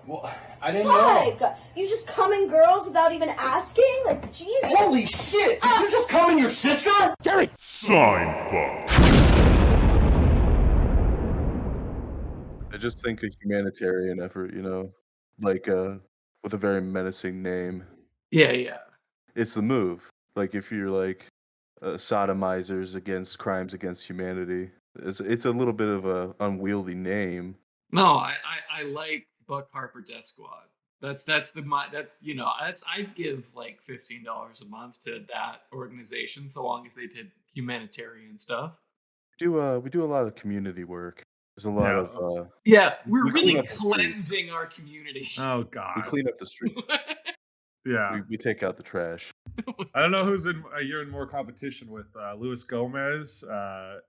Well, I didn't know. Like, you just come in girls without even asking? Like, Jesus. Holy shit! Did you just come in your sister? Jerry! Seinfuck. I just think a humanitarian effort, like with a very menacing name. Yeah. It's the move. Like if you're like sodomizers against crimes against humanity, it's a little bit of a unwieldy name. No, I like Buck Harper Death Squad. I'd give like $15 a month to that organization so long as they did humanitarian stuff. We do a lot of community work. There's a lot of we're we clean really up the streets. cleansing our community. Oh, We God. clean up the streets. Yeah. We take out the trash. I don't know who's you're in more competition with, Luis Gomez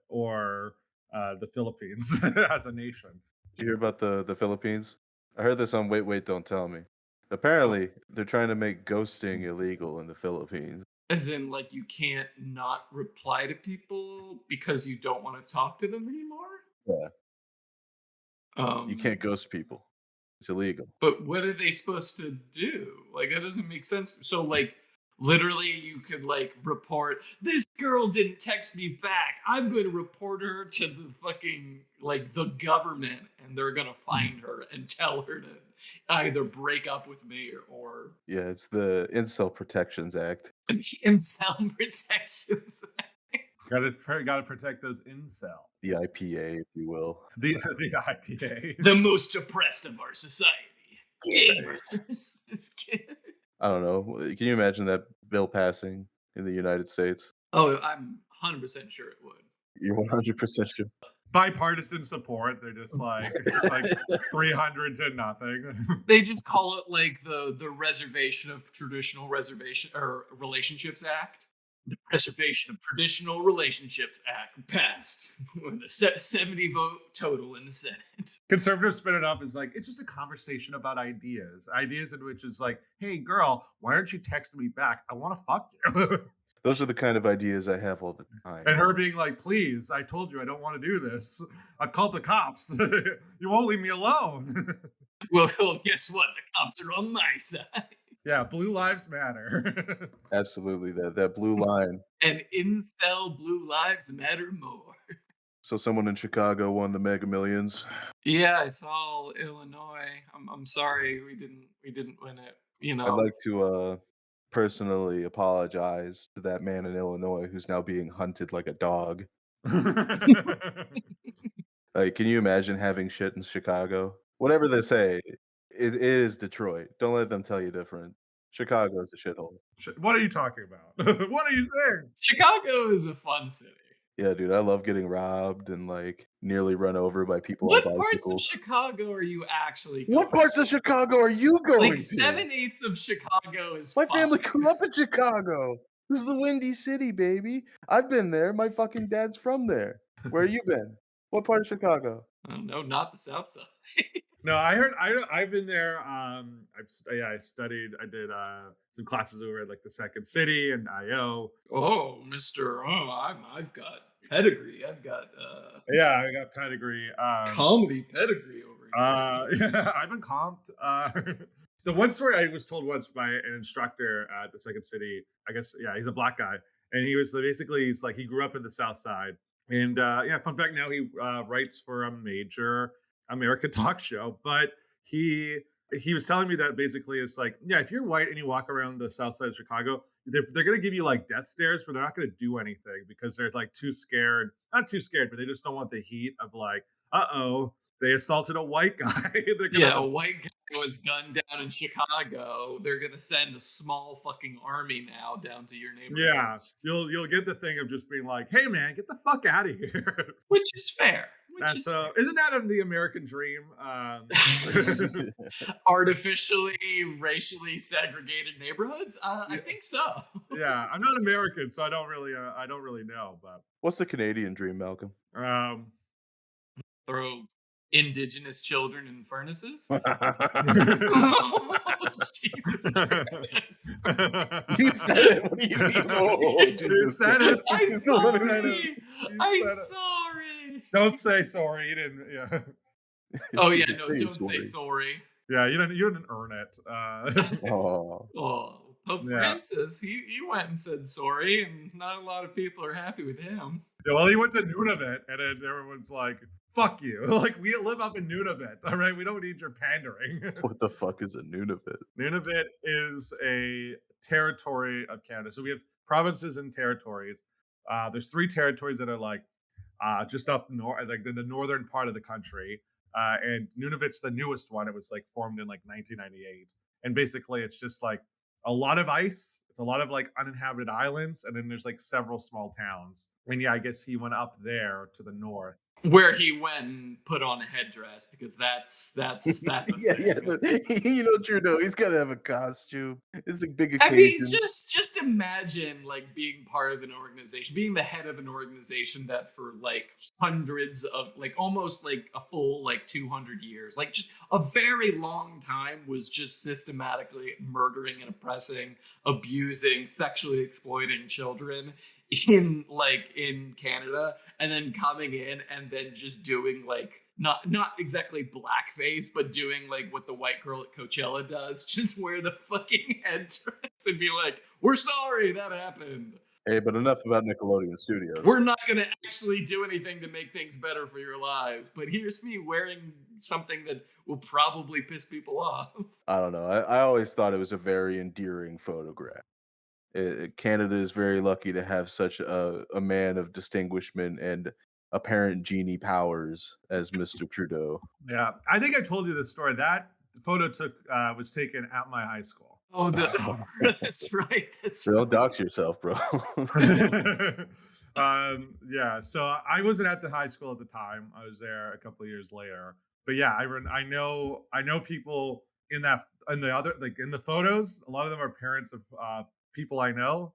or the Philippines as a nation. Did you hear about the Philippines? I heard this on Wait, Don't Tell Me. Apparently, they're trying to make ghosting illegal in the Philippines. As in, like, you can't not reply to people because you don't want to talk to them anymore? Yeah. You can't ghost people. It's illegal. But what are they supposed to do? Like, that doesn't make sense. So, like, literally, you could, like, report, this girl didn't text me back. I'm going to report her to the fucking, like, the government, and they're going to find her and tell her to either break up with me or... Yeah, it's the Incel Protections Act. The Incel Protections Act. Gotta protect those incel. The IPA, if you will. The IPA. The most oppressed of our society. Gamers. I don't know. Can you imagine that bill passing in the United States? Oh, I'm 100% sure it would. You're 100% sure. Bipartisan support. They're just like 300 to nothing. They just call it like the Reservation of Traditional Reservation or Relationships Act. The Preservation of Traditional Relationships Act passed with a 70 vote total in the Senate. Conservatives spin it up as like, it's just a conversation about ideas. Ideas in which it's like, hey, girl, why aren't you texting me back? I want to fuck you. Those are the kind of ideas I have all the time. And her being like, please, I told you I don't want to do this. I called the cops. You won't leave me alone. Well, guess what? The cops are on my side. Yeah, Blue Lives Matter. Absolutely, that blue line. And incel Blue Lives Matter more. So someone in Chicago won the Mega Millions. Yeah, I saw Illinois. I'm sorry we didn't win it. You know, I'd like to personally apologize to that man in Illinois who's now being hunted like a dog. Like, can you imagine having shit in Chicago? Whatever they say, it is Detroit. Don't let them tell you different. Chicago is a shithole. What are you talking about? What are you saying? Chicago is a fun city. Yeah, dude, I love getting robbed and like nearly run over by people What on parts of bicycles. Chicago are you actually going What parts to? of Chicago are you going Like to? 7/8 of Chicago is My fun. family grew up in Chicago. This is the Windy City, baby. I've been there. My fucking dad's from there. Where you been? What part of Chicago? I don't know, not the South Side. No, I've been there. I studied. I did some classes over at like the Second City and IO. Oh, Mr. I've got pedigree. I've got Yeah, I got pedigree. comedy pedigree over here. Yeah, I've been comped. The one story I was told once by an instructor at the Second City, I guess, yeah, he's a black guy, and he was he's like he grew up in the South Side, and fun fact, now he writes for a major American talk show, but he was telling me that basically it's like, yeah, if you're white and you walk around the South Side of Chicago, they're gonna give you like death stares, but they're not gonna do anything because they're like too scared, not too scared, but they just don't want the heat of like, they assaulted a white guy. Yeah, a white guy was gunned down in Chicago. They're gonna send a small fucking army now down to your neighborhoods. Yeah, you'll get the thing of just being like, hey man, get the fuck out of here. Which is fair. Isn't that the American dream? Artificially, racially segregated neighborhoods? I think so. Yeah, I'm not American, so I don't really know. But What's the Canadian dream, Malcolm? Throw indigenous children in furnaces? You Jesus Christ. said it. What do you mean? Oh, You Jesus. said it. I'm You sorry. said it. I'm said it. sorry. Don't say sorry. You didn't. Yeah. Oh yeah, Just no, say don't say sorry. Yeah, you didn't earn it. Oh, Oh, Pope Yeah. Francis, he went and said sorry, and not a lot of people are happy with him. Yeah, well, he went to Nunavut, and then everyone's like, "Fuck you!" Like, we live up in Nunavut, all right? We don't need your pandering. what the fuck is a Nunavut? Nunavut is a territory of Canada. So we have provinces and territories. There's 3 territories that are like just up north, like in the northern part of the country. And Nunavut's the newest one. It was like formed in like 1998. And basically, it's just like a lot of ice. It's a lot of like uninhabited islands, and then there's like several small towns. And yeah, I guess he went up there to the north. Where he went and put on a headdress because that's a Yeah, thing. you know, Trudeau, he's got to have a costume. It's a big I mean, occasion. just imagine like being part of an organization, being the head of an organization that for like hundreds of like almost like a full like 200 years, like just a very long time was just systematically murdering and oppressing, abusing, sexually exploiting children in Canada, and then coming in and then just doing like not exactly blackface, but doing like what the white girl at Coachella does, just wear the fucking headdress and be like, "We're sorry that happened. Hey, but enough about Nickelodeon Studios. We're not gonna actually do anything to make things better for your lives, but here's me wearing something that will probably piss people off." I don't know. I always thought it was a very endearing photograph. Canada is very lucky to have such a man of distinguishment and apparent genie powers as Mr. Trudeau. Yeah, I think I told you this story. That photo was taken at my high school. Oh, that's right. That's So right. don't dox yourself, bro. Yeah, so I wasn't at the high school at the time. I was there a couple of years later. But yeah, I know people in the other, like in the photos. A lot of them are parents of people I know,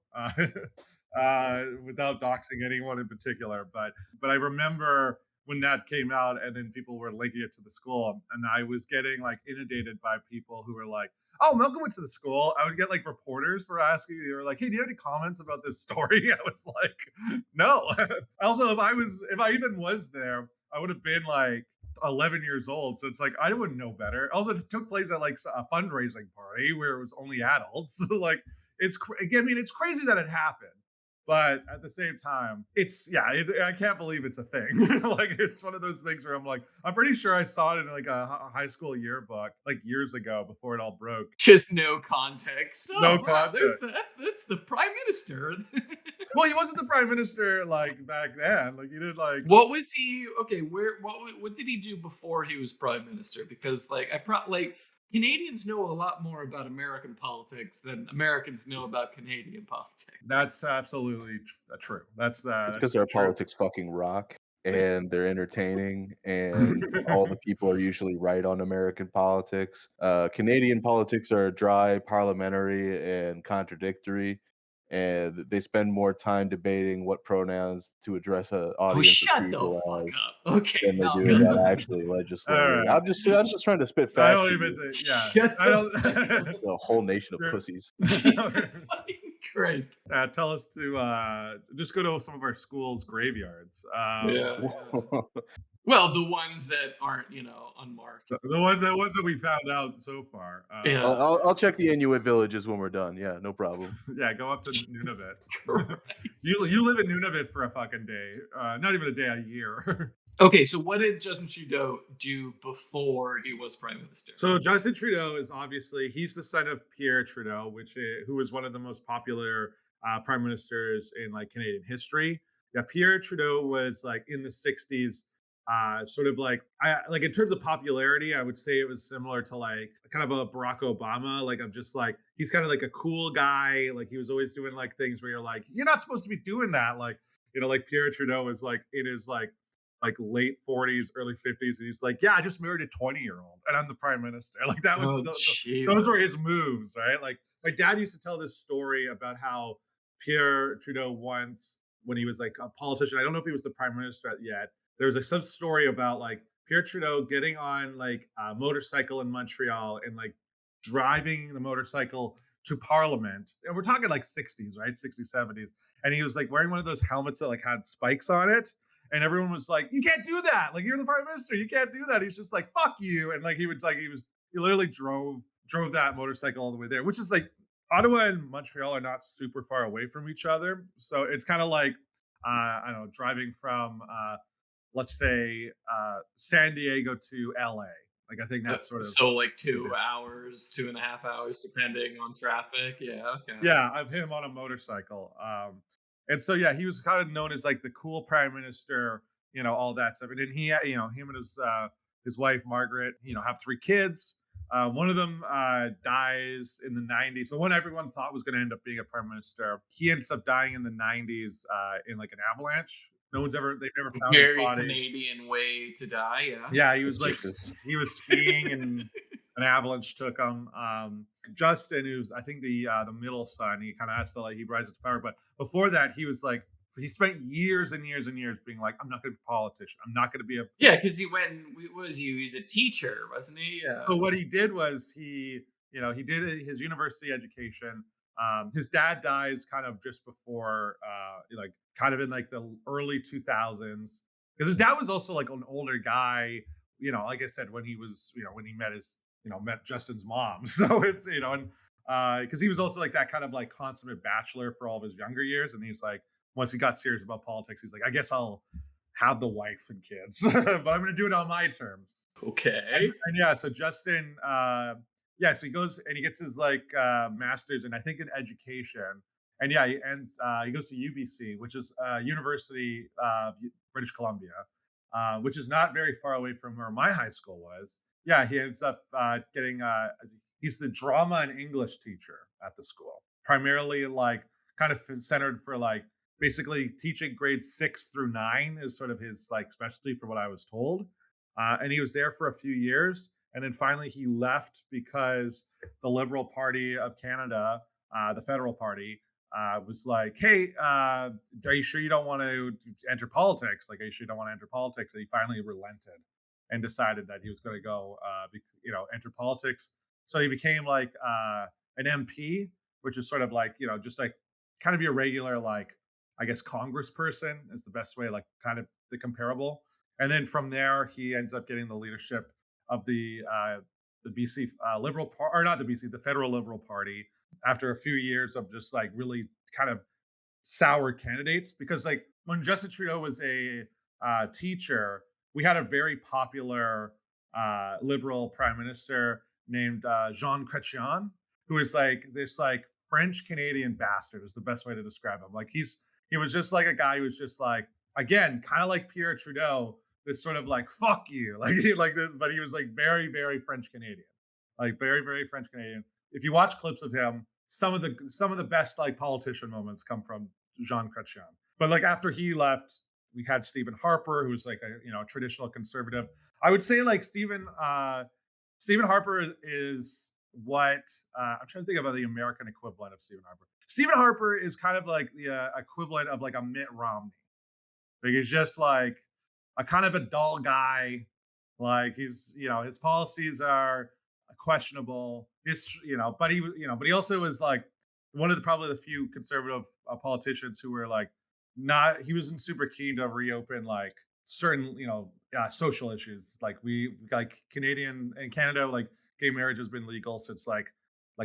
without doxing anyone in particular. But I remember when that came out, and then people were linking it to the school, and I was getting like inundated by people who were like, "Oh, Malcolm went to the school." I would get like reporters for asking. They were like, "Hey, do you have any comments about this story?" I was like, "No." Also, if I even was there, I would have been like 11 years old. So it's like I wouldn't know better. Also, it took place at like a fundraising party where it was only adults. So like I mean, it's crazy that it happened. But at the same time, I can't believe it's a thing. Like, it's one of those things where I'm like, I'm pretty sure I saw it in like a high school yearbook like years ago before it all broke. Just no context. Oh, No wow, context. that's the prime minister. Well, he wasn't the prime minister like back then. Like, he did like What was he? Okay, what did he do before he was prime minister? Because like Canadians know a lot more about American politics than Americans know about Canadian politics. That's absolutely true. That's It's because our true. politics fucking rock and they're entertaining, and all the people are usually right on American politics. Canadian politics are dry, parliamentary, and contradictory, and they spend more time debating what pronouns to address an Oh, audience of shut the people fuck as up. Okay, than they do Malcolm. about actually legislating. All right. I'm just trying to spit I facts. don't at even you. Shut I don't The whole nation of Sure. pussies. Jesus fucking Christ. Tell us to just go to some of our schools' graveyards. Yeah. Well, the ones that aren't, unmarked. The ones that we found out so far. Yeah. I'll check the Inuit villages when we're done. Yeah, no problem. Yeah, go up to Nunavut. Christ. You live in Nunavut for a fucking day. Not even a day, a year. Okay, so what did Justin Trudeau do before he was prime minister? So Justin Trudeau is he's the son of Pierre Trudeau, who was one of the most popular prime ministers in like Canadian history. Yeah, Pierre Trudeau was like in the 60s, sort of like in terms of popularity, I would say it was similar to like kind of a Barack Obama. Like, I'm just like, he's kind of like a cool guy. Like, he was always doing like things where you're like, you're not supposed to be doing that. Like, like Pierre Trudeau was like in his like late 40s, early 50s, and he's like, yeah, I just married a 20-year-old and I'm the prime minister. Like, that was those were his moves, right? Like, my dad used to tell this story about how Pierre Trudeau once, when he was like a politician, I don't know if he was the prime minister yet, there was like some story about like Pierre Trudeau getting on like a motorcycle in Montreal and like driving the motorcycle to Parliament. And we're talking like 60s, right? 60s, 70s. And he was like wearing one of those helmets that like had spikes on it. And everyone was like, you can't do that. Like, you're the prime minister. You can't do that. He's just like, fuck you. And like, he was he literally drove that motorcycle all the way there, which is like Ottawa and Montreal are not super far away from each other, so it's kind of like I don't know, driving from let's say San Diego to LA. Like I think that's sort of So like 2 hours, 2.5 hours, depending on traffic. Yeah. Okay. yeah, of him on a motorcycle. And so yeah, he was kind of known as like the cool prime minister, all that stuff. And then he, him and his wife Margaret, have 3 kids. One of them dies in the 90s. The one everyone thought was going to end up being a prime minister, he ends up dying in the 90s in like an avalanche. They've never found his Very body. Canadian way to die. Yeah. Yeah, he was skiing and an avalanche took him. Justin, who's I think the middle son, he kind of has to he rises to power. But before that, he was like he spent years and years and years being like, I'm not going to be a politician. I'm not going to be a because he went. He's a teacher, wasn't he? Yeah. So what he did was he did his university education. His dad dies kind of just before, like kind of in like the early 2000s, because his dad was also like an older guy. Like I said, when he was, when he met met Justin's mom. So it's, and because he was also like that kind of like consummate bachelor for all of his younger years, and he's like, once he got serious about politics, he's like, I guess I'll have the wife and kids, but I'm going to do it on my terms. Okay. And yeah, so Justin, so he goes and he gets his like master's in I think in education, and yeah, he goes to UBC, which is University of British Columbia, which is not very far away from where my high school was. Yeah, he ends up getting he's the drama and English teacher at the school, primarily like kind of centered for like basically teaching grades 6 through 9 is sort of his like specialty for what I was told. And he was there for a few years. And then finally he left because the Liberal Party of Canada, the federal party, was like, hey, are you sure you don't want to enter politics? Like, are you sure you don't want to enter politics? And he finally relented and decided that he was going to go, enter politics. So he became like an MP, which is sort of like, just like kind of your regular, like, I guess, congressperson is the best way, like kind of the comparable. And then from there, he ends up getting the leadership of the BC Liberal Party, or not the BC, the Federal Liberal Party, after a few years of just like really kind of sour candidates. Because like when Justin Trudeau was a teacher, we had a very popular Liberal Prime Minister named Jean Chrétien, who is like this like French Canadian bastard is the best way to describe him. Like he was just like a guy who was just like, again, kind of like Pierre Trudeau, this sort of like fuck you, but he was like very, very French Canadian, like very, very French Canadian. If you watch clips of him, some of the best like politician moments come from Jean Chrétien. But like after he left, we had Stephen Harper, who's like a traditional conservative. I would say like Stephen Harper is what I'm trying to think about the American equivalent of Stephen Harper. Stephen Harper is kind of like the equivalent of like a Mitt Romney. Like he's just like a kind of a dull guy. Like he's, his policies are questionable. But he also was like one of probably the few conservative politicians who were like he wasn't super keen to reopen like certain, social issues. Like we like Canadian and Canada, like gay marriage has been legal since like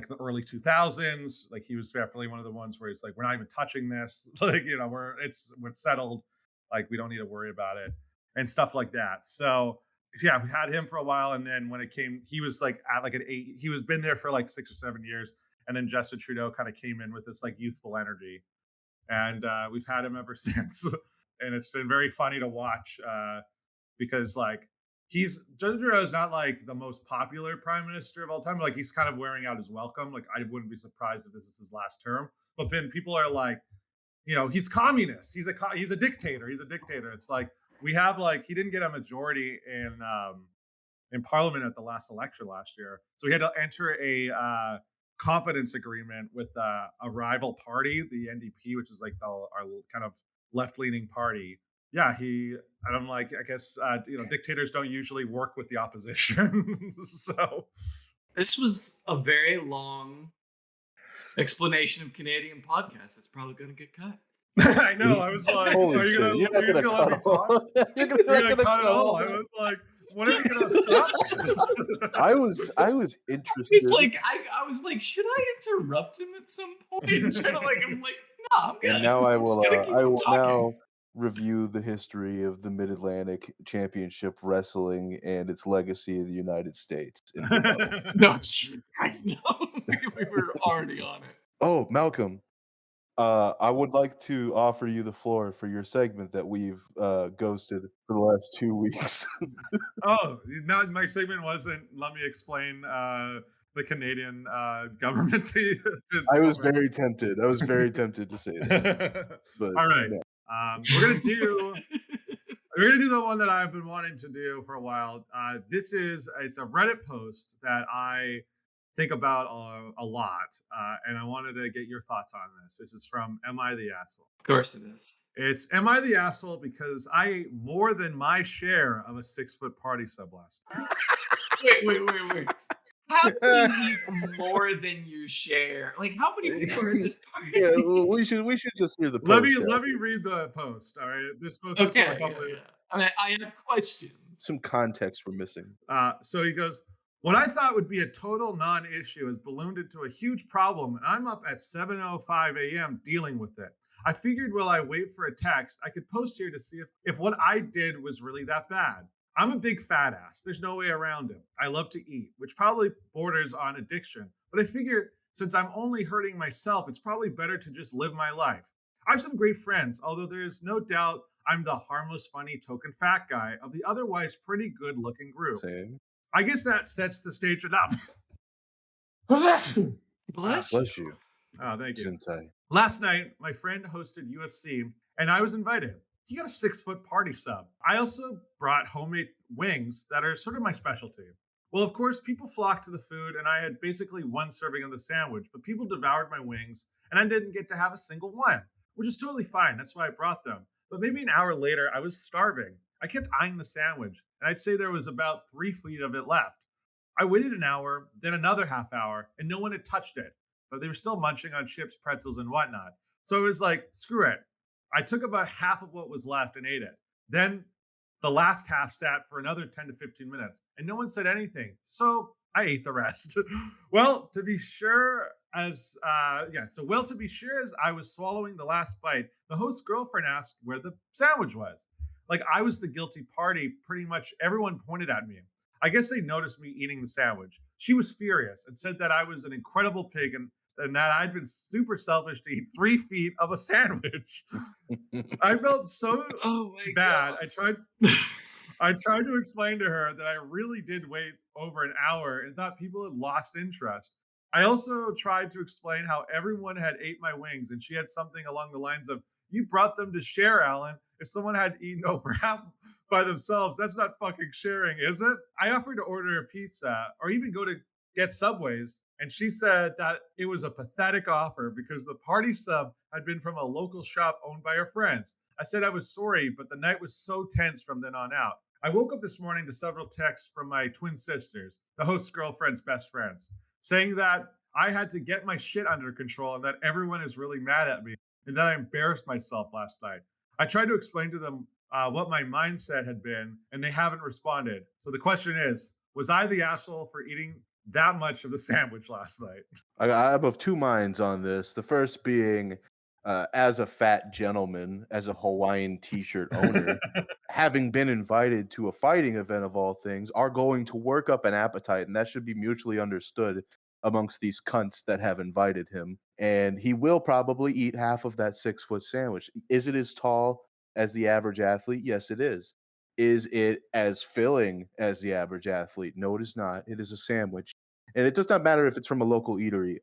the early 2000s. Like he was definitely one of the ones where it's like, we're not even touching this. Like, we're settled. Like we don't need to worry about it and stuff like that. So yeah, we had him for a while. And then when it came, he was like at like an 8, he was been there for like 6 or 7 years. And then Justin Trudeau kind of came in with this like youthful energy. And we've had him ever since. And it's been very funny to watch because like, Justin Trudeau is not like the most popular prime minister of all time. Like he's kind of wearing out his welcome. Like I wouldn't be surprised if this is his last term. But then people are like, he's communist. He's a dictator. He's a dictator. It's like we have like he didn't get a majority in Parliament at the last election last year, so he had to enter a confidence agreement with a rival party, the NDP, which is like our kind of left-leaning party. Yeah, and I'm like, I guess, dictators don't usually work with the opposition. So this was a very long explanation of Canadian podcast. That's probably going to get cut. I know. I was like, holy shit, you're not going to cut it all. You're going to cut it all. I was like, When are we gonna stop this? I was interested. He's like, I was like, should I interrupt him at some point? And try to like, I'm like, no, I'm good. And now I'm just gonna keep I will talking. now review the history of the Mid-Atlantic Championship Wrestling and its legacy in the United States. In rebuttal. No, Jesus Christ, no. we were already on it. Oh, Malcolm, I would like to offer you the floor for your segment that we've ghosted for the last 2 weeks. Oh, now my segment wasn't. Let me explain the Canadian government to you. I was very tempted. I was very tempted to say that. But All right, no. we're gonna do. We're gonna do the one that I've been wanting to do for a while. It's a Reddit post that I think about a lot, and I wanted to get your thoughts on this. This is from Am I the Asshole? Of course it is. It's Am I the Asshole because I ate more than my share of a 6-foot party sub last night. Wait. How do you eat more than you share? Like, how many people are in this party? Yeah, well, we should just hear the post. Let me read the post. All right, this post. Is Okay, from a couple yeah. I mean, I have questions. Some context we're missing. So he goes, what I thought would be a total non-issue has ballooned into a huge problem, and I'm up at 7:05 a.m. dealing with it. I figured while I wait for a text, I could post here to see if what I did was really that bad. I'm a big fat ass. There's no way around it. I love to eat, which probably borders on addiction. But I figure since I'm only hurting myself, it's probably better to just live my life. I have some great friends, although there's no doubt I'm the harmless, funny, token fat guy of the otherwise pretty good looking group. Same. I guess that sets the stage enough. Bless you. Oh, thank you. Sentai. Last night, my friend hosted UFC, and I was invited. He got a 6-foot party sub. I also brought homemade wings that are sort of my specialty. Well, of course, people flocked to the food, and I had basically one serving of the sandwich, but people devoured my wings, and I didn't get to have a single one, which is totally fine. That's why I brought them. But maybe an hour later, I was starving. I kept eyeing the sandwich, and I'd say there was about 3 feet of it left. I waited an hour, then another half hour, and no one had touched it. But they were still munching on chips, pretzels, and whatnot. So it was like, screw it. I took about half of what was left and ate it. Then the last half sat for another 10 to 15 minutes, and no one said anything. So I ate the rest. To be sure as I was swallowing the last bite, the host's girlfriend asked where the sandwich was. Like I was the guilty party. Pretty much everyone pointed at me. I guess they noticed me eating the sandwich. She was furious and said that I was an incredible pig and that I'd been super selfish to eat 3 feet of a sandwich. I felt so bad. God. I tried to explain to her that I really did wait over an hour and thought people had lost interest. I also tried to explain how everyone had ate my wings, and she had something along the lines of, "You brought them to share, Alan. If someone had eaten over half by themselves, that's not fucking sharing, is it?" I offered to order a pizza or even go to get Subways, and she said that it was a pathetic offer because the party sub had been from a local shop owned by her friends. I said I was sorry, but the night was so tense from then on out. I woke up this morning to several texts from my twin sisters, the host's girlfriend's best friends, saying that I had to get my shit under control and that everyone is really mad at me and that I embarrassed myself last night. I tried to explain to them what my mindset had been, and they haven't responded. So the question is, was I the asshole for eating that much of the sandwich last night? I'm of two minds on this. The first being, as a fat gentleman, as a Hawaiian t-shirt owner, having been invited to a fighting event of all things, are going to work up an appetite, and that should be mutually understood amongst these cunts that have invited him. And he will probably eat half of that 6-foot sandwich. Is it as tall as the average athlete? Yes, it is. Is it as filling as the average athlete? No, it is not. It is a sandwich. And it does not matter if it's from a local eatery.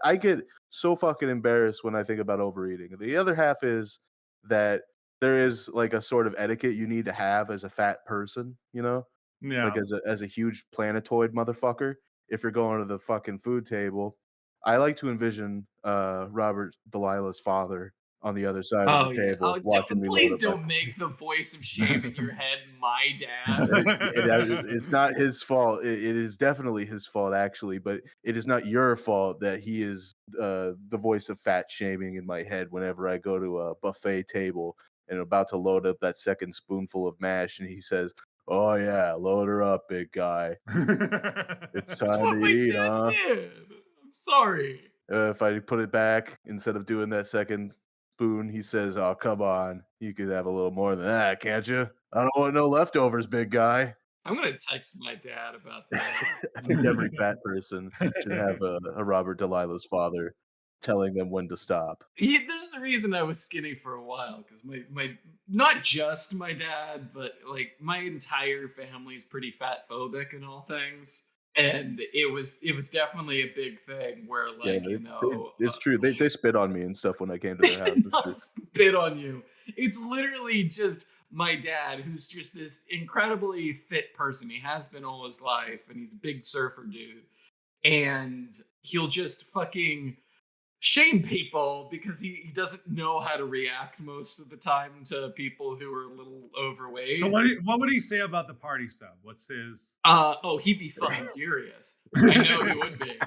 I get so fucking embarrassed when I think about overeating. The other half is that there is like a sort of etiquette you need to have as a fat person, you know? Yeah. Like as a huge planetoid motherfucker. If you're going to the fucking food table, I like to envision Robert Delilah's father on the other side of the table watching me. Please don't make the voice of shame in your head my dad. It's not his fault. It is definitely his fault, actually, but it is not your fault that he is the voice of fat shaming in my head whenever I go to a buffet table and about to load up that second spoonful of mash, and he says, Oh yeah, load her up, big guy. It's That's time what to my eat, dad huh? did. I'm sorry. If I put it back instead of doing that second spoon, he says, "Oh, come on, you could have a little more than that, can't you? I don't want no leftovers, big guy." I'm gonna text my dad about that. I think every fat person should have a Robert Delilah's father telling them when to stop. There's a reason I was skinny for a while because my not just my dad, but like my entire family's pretty fat phobic in all things, and it was definitely a big thing where Yeah, like it's true. They spit on me and stuff when I came to they their house. did It's true. not spit on you. It's literally just my dad, who's just this incredibly fit person. He has been all his life, and he's a big surfer dude, and he'll just fucking shame people because he doesn't know how to react most of the time to people who are a little overweight. So what would he say about the party sub? What's his? Oh, he'd be fucking furious. I know he would be.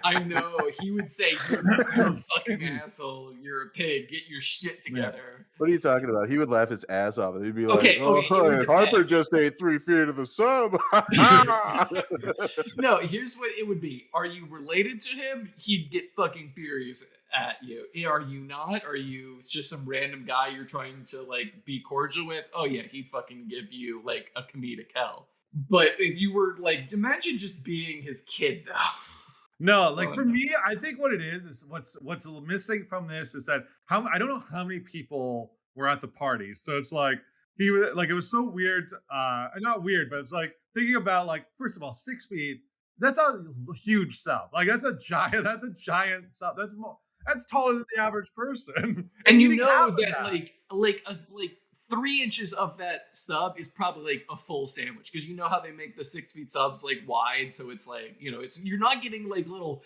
I know he would say, "You're a fucking asshole. You're a pig. Get your shit together." What are you talking about? He would laugh his ass off. He'd be Okay, like, "Oh, okay, it would hey, Harper depend. just ate 3 feet of the sub." No, here's what it would be. Are you related to him? He'd get fucking furious at you. Are you not? Are you just some random guy you're trying to like be cordial with? Oh yeah, he'd fucking give you like a comedic hell. But if you were like, imagine just being his kid though. No, like Oh, for no. me, I think what it is what's missing from this is that I don't know how many people were at the party. So it's like he was like it was so weird, not weird, but it's like thinking about like first of all, 6 feet. That's a huge sub. Like that's a giant sub. That's taller than the average person. And you eating know half of that like 3 inches of that sub is probably like a full sandwich because you know how they make the 6 feet subs like wide, so it's like it's you're not getting like little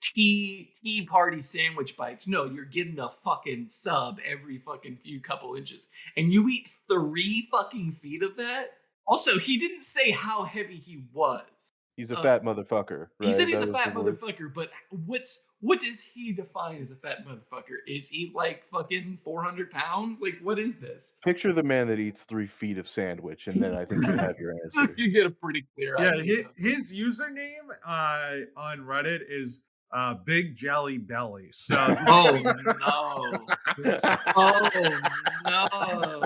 tea party sandwich bites. No, you're getting a fucking sub every fucking few couple inches, and you eat 3 fucking feet of that. Also, he didn't say how heavy he was. He's a fat motherfucker, right? He said he's That a was fat the word. motherfucker, but what does he define as a fat motherfucker? Is he like fucking 400 pounds? Like, what is this? Picture the man that eats 3 feet of sandwich, and then I think you have your answer. You get a pretty clear Yeah, idea. his username on Reddit is Big Jelly Belly. So Oh no! Oh no!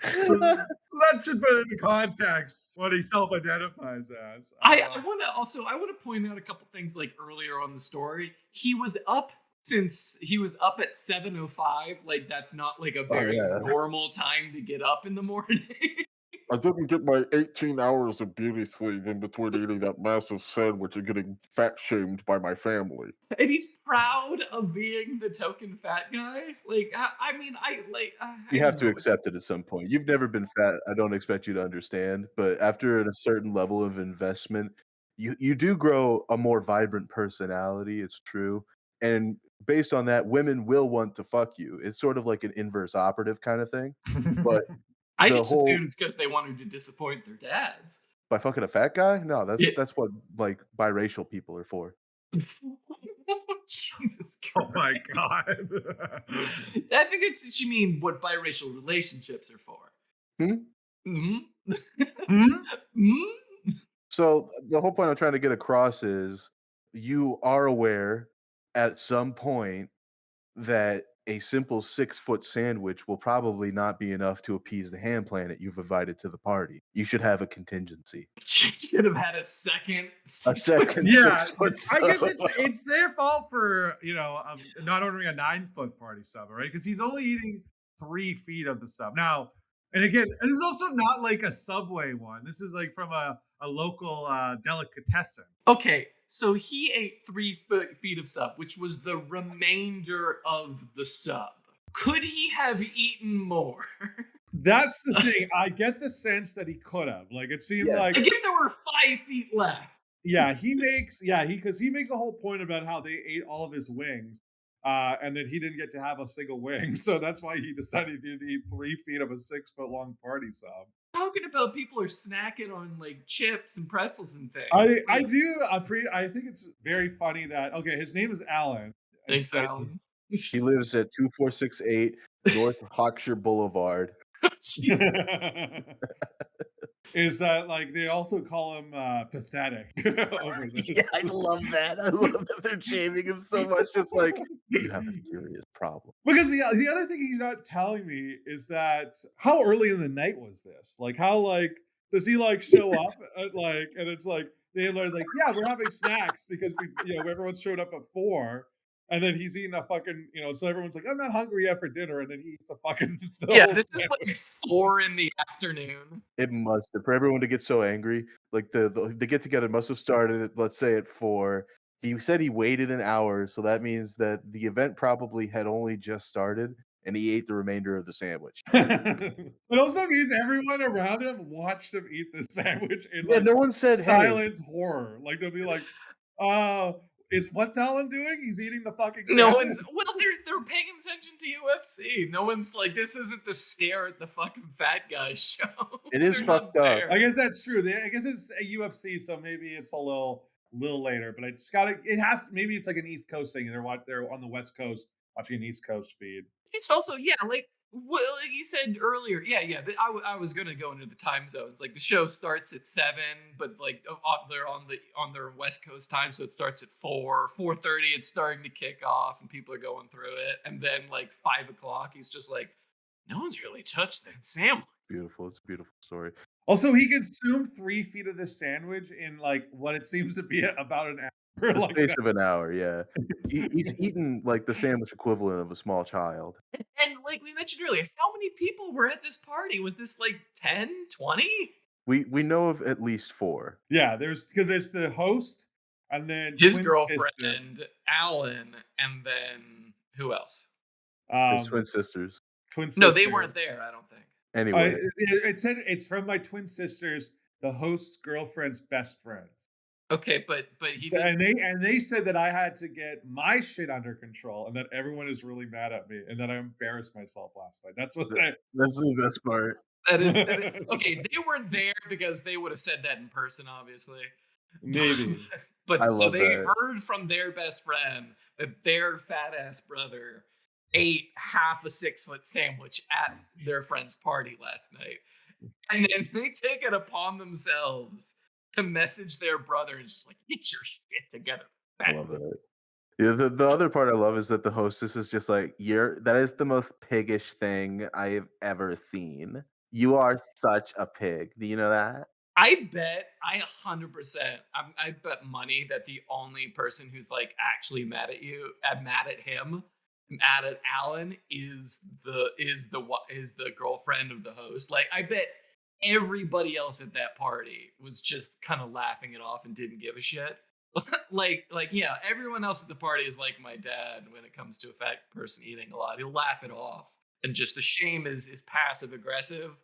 so that should put into context what he self-identifies as. I want to point out a couple things like earlier on the story. He was up at 7:05. Like that's not like a very yeah. normal time to get up in the morning. I didn't get my 18 hours of beauty sleep in between eating that massive sandwich and getting fat shamed by my family. And he's proud of being the token fat guy. Like, I mean, You have to accept it at some point. You've never been fat. I don't expect you to understand, but after a certain level of investment, you do grow a more vibrant personality. It's true, and based on that, women will want to fuck you. It's sort of like an inverse operative kind of thing. But I the just whole assumed it's because they wanted to disappoint their dads. by fucking a fat guy, no, Yeah. that's what like biracial people are for. Jesus Christ. Oh my god. I think it's what you mean what biracial relationships are for. Hmm? Mm-hmm. So the whole point I'm trying to get across is you are aware at some point that a simple 6-foot sandwich will probably not be enough to appease the hand planet you've invited to the party. You should have a contingency. She should have had a second. A second Yeah, 6-foot I guess sub. it's their fault for not ordering a 9-foot party sub, right? Because he's only eating 3 feet of the sub now. And again, it is also not like a Subway one. This is like from a local delicatessen. Okay, so he ate 3 feet of sub, which was the remainder of the sub. Could he have eaten more? That's the thing. I get the sense that he could have. Like it seemed like Like if there were 5 feet left. yeah, he makes a whole point about how they ate all of his wings. And then he didn't get to have a single wing. So that's why he decided to eat 3 feet of a 6-foot long party sub. Talking about people are snacking on like chips and pretzels and things. I think it's very funny that his name is Alan. Thanks, Alan. He lives at 2468 North Hawkshire Boulevard. Is that like they also call him pathetic over this? Yeah, I love that. I love that they're shaming him so much. Just like, you have a serious problem. Because the other thing he's not telling me is that how early in the night was this? Like how like does he like show up at like and it's like they're like yeah we're having snacks because we everyone's showed up at 4 and then he's eating a fucking so everyone's like I'm not hungry yet for dinner and then he eats a fucking Yeah, this is like 4 in the afternoon. It must have, for everyone to get so angry. Like the get together must have started at, let's say, at 4. He said he waited an hour, so that means that the event probably had only just started, and he ate the remainder of the sandwich. It also means everyone around him watched him eat the sandwich in Yeah, like no one said, "Hey." silent horror. Like they'll be like, is what's Alan doing? He's eating the fucking No sandwich. one's they're paying attention to UFC. No one's like this isn't the stare at the fucking fat guy show. It is They're not fucked up. there. I guess that's true. I guess it's a UFC, so maybe it's a little later. But I just got it has maybe it's like an East Coast thing, and they're on the West Coast watching an East Coast feed. It's also like like you said earlier. Yeah. I was gonna go into the time zones. Like the show starts at 7, but like they're on their West Coast time, so it starts at 4:30. It's starting to kick off, and people are going through it. And then like 5 o'clock, he's just like, no one's really touched that sandwich. Beautiful. It's a beautiful story. Also, he consumed 3 feet of this sandwich in like what it seems to be about an hour. The Like space that. of an hour, yeah. He's eaten like the sandwich equivalent of a small child. And like we mentioned earlier, how many people were at this party? Was this like 10, 20? We know of at least 4. Yeah, there's the host and then His twin girlfriend, sister, Alan, and then who else? His twin sisters. twin No, they sister. weren't there, I don't think. Anyway, It said it's from my twin sisters, the host's girlfriend's best friends. Okay, but he So- did. and they said that I had to get my shit under control, and that everyone is really mad at me, and that I embarrassed myself last night. That's what they. that's the best part. That is okay. They weren't there because they would have said that in person, obviously. Maybe. But I so love they that. heard from their best friend that their fat ass brother ate half a 6-foot sandwich at their friend's party last night, and then they take it upon themselves to message their brothers, just like get your shit together. I love it. Yeah, the other part I love is that the hostess is just like, that is the most piggish thing I have ever seen. You are such a pig. Do you know that? I bet 100%. I bet money that the only person who's like actually mad at you, mad at him, mad at Alan is the girlfriend of the host. Like I bet everybody else at that party was just kind of laughing it off and didn't give a shit. like yeah, everyone else at the party is like my dad when it comes to a fat person eating a lot. He'll laugh it off, and just the shame is passive aggressive.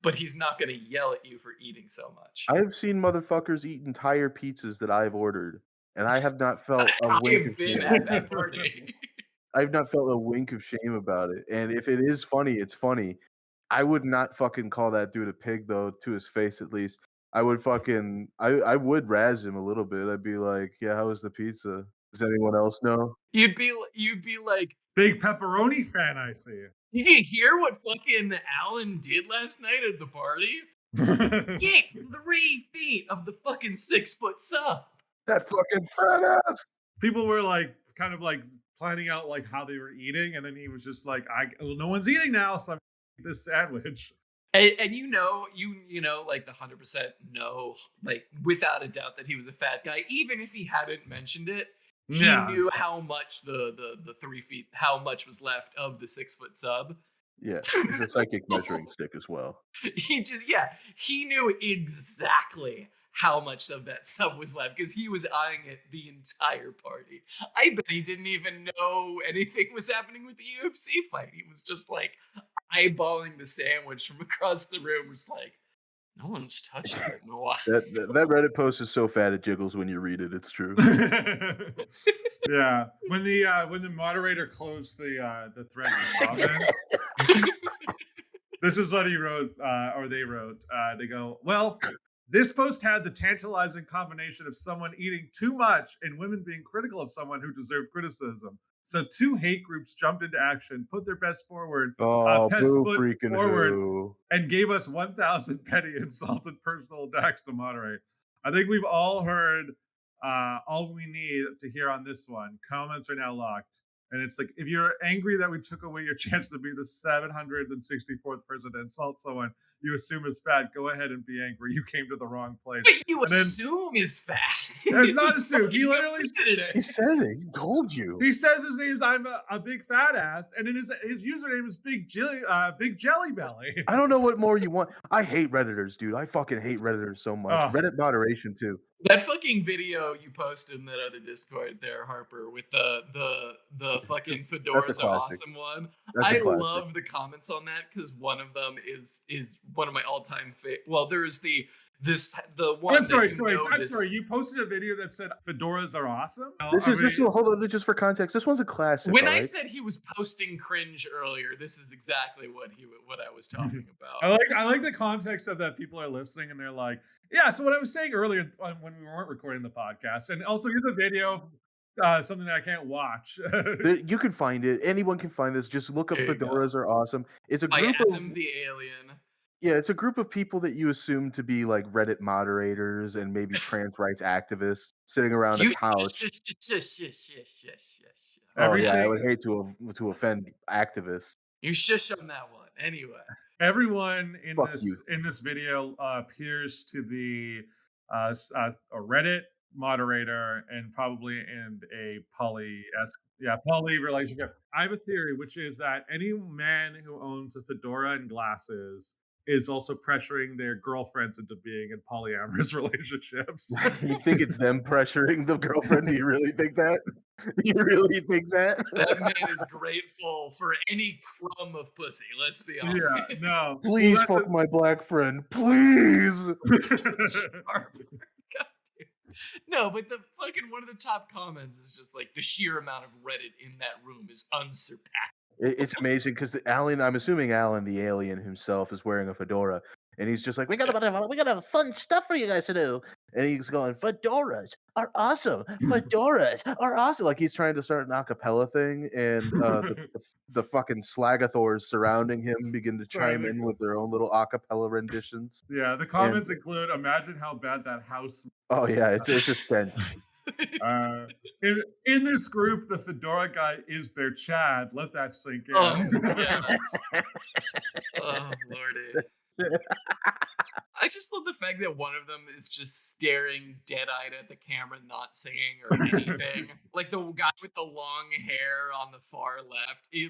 But he's not going to yell at you for eating so much. I have seen motherfuckers eat entire pizzas that I've ordered, and I have not felt a wink I've of been shame. at that party. I've not felt a wink of shame about it. And if it is funny, it's funny. I would not fucking call that dude a pig, though, to his face at least. I would fucking, I would razz him a little bit. I'd be like, yeah, how was the pizza? Does anyone else know? You'd be like, Big pepperoni fan, I see. did you hear what fucking Alan did last night at the party? He ate 3 feet of the fucking 6-foot sub. That fucking fat ass. People were like, kind of like planning out like how they were eating, and then he was just like, no one's eating now, so I'm eating this sandwich. And you know, like the 100% no, like without a doubt that he was a fat guy. Even if he hadn't mentioned it, he knew how much the 3 feet, how much was left of the 6-foot sub. Yeah, it's a psychic measuring stick as well. He knew exactly how much of that sub was left because he was eyeing it the entire party. I bet he didn't even know anything was happening with the UFC fight. He was just like eyeballing the sandwich from across the room, was like, no one's touched it in a while. That Reddit post is so fat it jiggles when you read it. It's true. Yeah, when the moderator closed the thread to comment, this is what he wrote, or they wrote. They go, well, this post had the tantalizing combination of someone eating too much and women being critical of someone who deserved criticism. So 2 hate groups jumped into action, put their best forward, Oh, best boo foot freaking forward, who. and gave us 1,000 petty insult and personal attacks to moderate. I think we've all heard all we need to hear on this one. Comments are now locked. And it's like, if you're angry that we took away your chance to be the 764th person to insult someone you assume is fat, go ahead and be angry. You came to the wrong place. Wait, you And then- assume is fat. It's not assumed. He literally He said it. He told you. he says his name's I'm a big fat ass, and then his username is Big Jelly Belly. I don't know what more you want. I hate Redditors, dude. I fucking hate Redditors so much. Oh. Reddit moderation too. That fucking video you posted in that other Discord there, Harper, with the fucking fedoras are classic. awesome one. That's a I classic. love the comments on that because one of them is one of my all-time favorite. Well, there's the one. I'm sorry. This... You posted a video that said fedoras are awesome. This one. Hold on, just for context. This one's a classic. When I right? said he was posting cringe earlier, this is exactly what I was talking about. I like the context of that. People are listening and they're like, yeah. So what I was saying earlier when we weren't recording the podcast, and also here's a video, something that I can't watch. You can find it. Anyone can find this. Just look up There you fedoras are awesome. It's a By group Adam of the Alien. yeah, it's a group of people that you assume to be like Reddit moderators and maybe trans rights activists sitting around a couch. Oh yeah, I would hate to offend activists. You shush on that one. Anyway. Everyone in Fuck this video appears to be a Reddit moderator and probably in a poly relationship. I have a theory, which is that any man who owns a fedora and glasses is also pressuring their girlfriends into being in polyamorous relationships. You think it's them pressuring the girlfriend? Do you really think that? You really think that? That man is grateful for any crumb of pussy. Let's be honest. Yeah, no. Please fuck my black friend. Please. God, dude. No, but the fucking one of the top comments is just like the sheer amount of Reddit in that room is unsurpassed. It's amazing because I'm assuming Alan the alien himself is wearing a fedora, and he's just like, we got a fun stuff for you guys to do, and he's going, fedoras are awesome, fedoras are awesome, like he's trying to start an acapella thing, and the fucking slagathors surrounding him begin to chime in with their own little acapella renditions. Yeah, the comments include, imagine how bad that house. Oh yeah, it's a stench. In this group, the fedora guy is their Chad. Let that sink in. Yeah, oh lordy. I just love the fact that one of them is just staring dead-eyed at the camera, not singing or anything. Like the guy with the long hair on the far left, he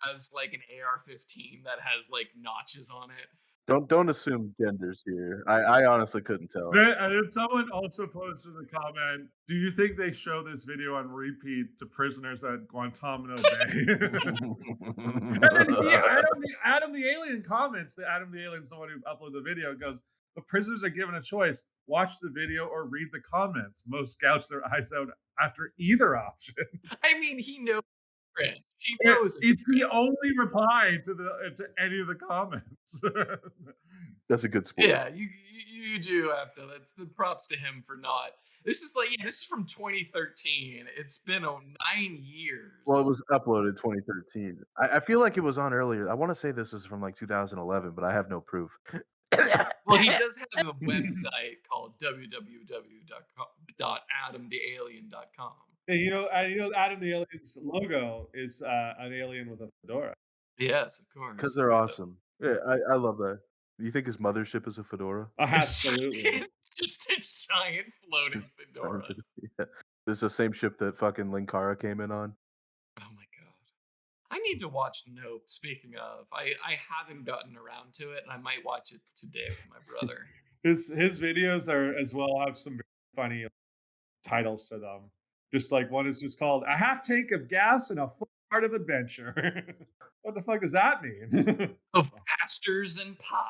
has like an AR-15 that has like notches on it. Don't assume genders here. I honestly couldn't tell. And then someone also posted a comment, do you think they show this video on repeat to prisoners at Guantanamo Bay? And then Adam the Alien comments, that Adam the Alien, someone who uploaded the video, goes, the prisoners are given a choice, watch the video or read the comments. Most gouge their eyes out after either option. I mean, he knows cringe. He knows it's the only reply to any of the comments. That's a good sport. Yeah, you do have to. That's the props to him for not. This is from 2013. It's been 9 years. Well, it was uploaded 2013. I feel like it was on earlier. I want to say this is from like 2011, but I have no proof. Well, he does have a website called www.adamthealien.com. And you know, Adam the Alien's logo is an alien with a fedora. Yes, of course. Because they're awesome. Yeah, I love that. You think his mothership is a fedora? Absolutely. It's just a giant floating fedora. Yeah. This is the same ship that fucking Linkara came in on. Oh my god. I need to watch Nope. Speaking of, I haven't gotten around to it, and I might watch it today with my brother. His videos are as well have some funny titles to them. Just like one is just called "A Half Tank of Gas and a Full Heart of Adventure." What the fuck does that mean? Of pastors and pie.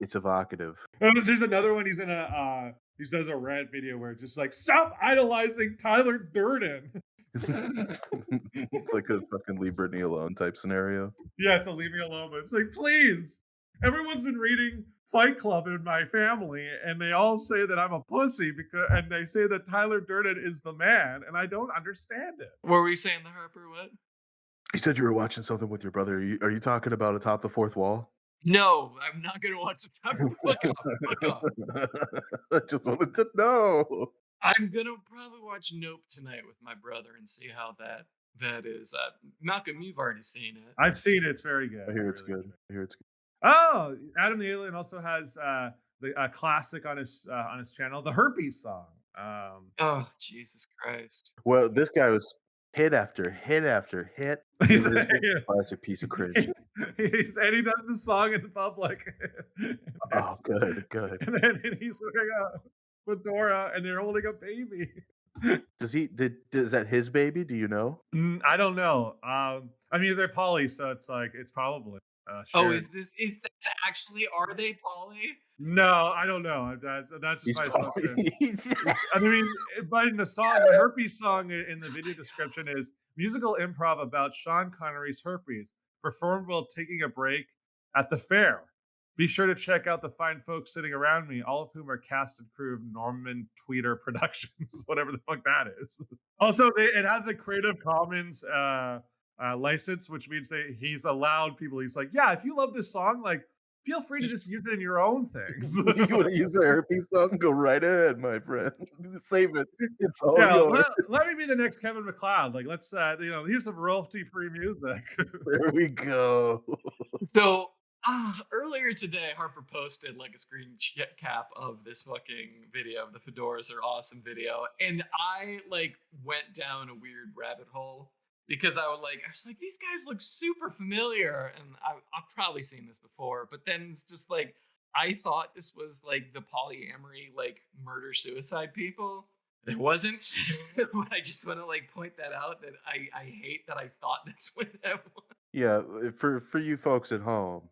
It's evocative. There's another one. He does a rant video where it's just like, stop idolizing Tyler Durden. It's like a fucking leave Britney alone type scenario. Yeah, it's a leave me alone, but it's like, please. everyone's been reading Fight Club in my family, and they all say that I'm a pussy and they say that Tyler Durden is the man, and I don't understand it. What were we saying, the Harper? What? You said you were watching something with your brother. Are you talking about Atop the Fourth Wall? No, I'm not gonna watch the time. Fuck off. Fuck off. I just wanted to know. I'm gonna probably watch Nope tonight with my brother and see how that is. Malcolm, you've already seen it. I've seen it. It's very good. I hear it's good. I hear it's good. Oh, Adam the Alien also has the classic on his channel, the Herpes song. Oh, Jesus Christ. Well, this guy was hit after hit after hit. He's, This is a classic piece of cringe. and he does the song in public. Oh, good, good. And then he's wearing a fedora, and they're holding a baby. Is that his baby? Do you know? I don't know. I mean, they're poly, so it's probably. Oh, shared. is that actually, are they poly? No, I don't know. That's just He's my probably- assumption. I mean, but in the song, the herpes song in the video description is musical improv about Sean Connery's herpes, performed while taking a break at the fair. Be sure to check out the fine folks sitting around me, all of whom are cast and crew of Norman Tweeter Productions, whatever the fuck that is. Also, it has a Creative Commons license, which means he's allowed people. He's like, yeah, if you love this song, like, feel free to just use it in your own things. You want to use a herpes song? Go right ahead, my friend. Save it. It's all Yeah, yours. let me be the next Kevin McLeod. Like, let's here's some royalty-free music. There we go. So earlier today, Harper posted like a screen cap of this fucking video of the fedoras are awesome video, and I like went down a weird rabbit hole because I was like, these guys look super familiar, and I've probably seen this before, but then it's just like I thought this was like the polyamory, like murder suicide people. It wasn't. But I just want to like point that out, that I hate that I thought that's what that was. Yeah, for you folks at home,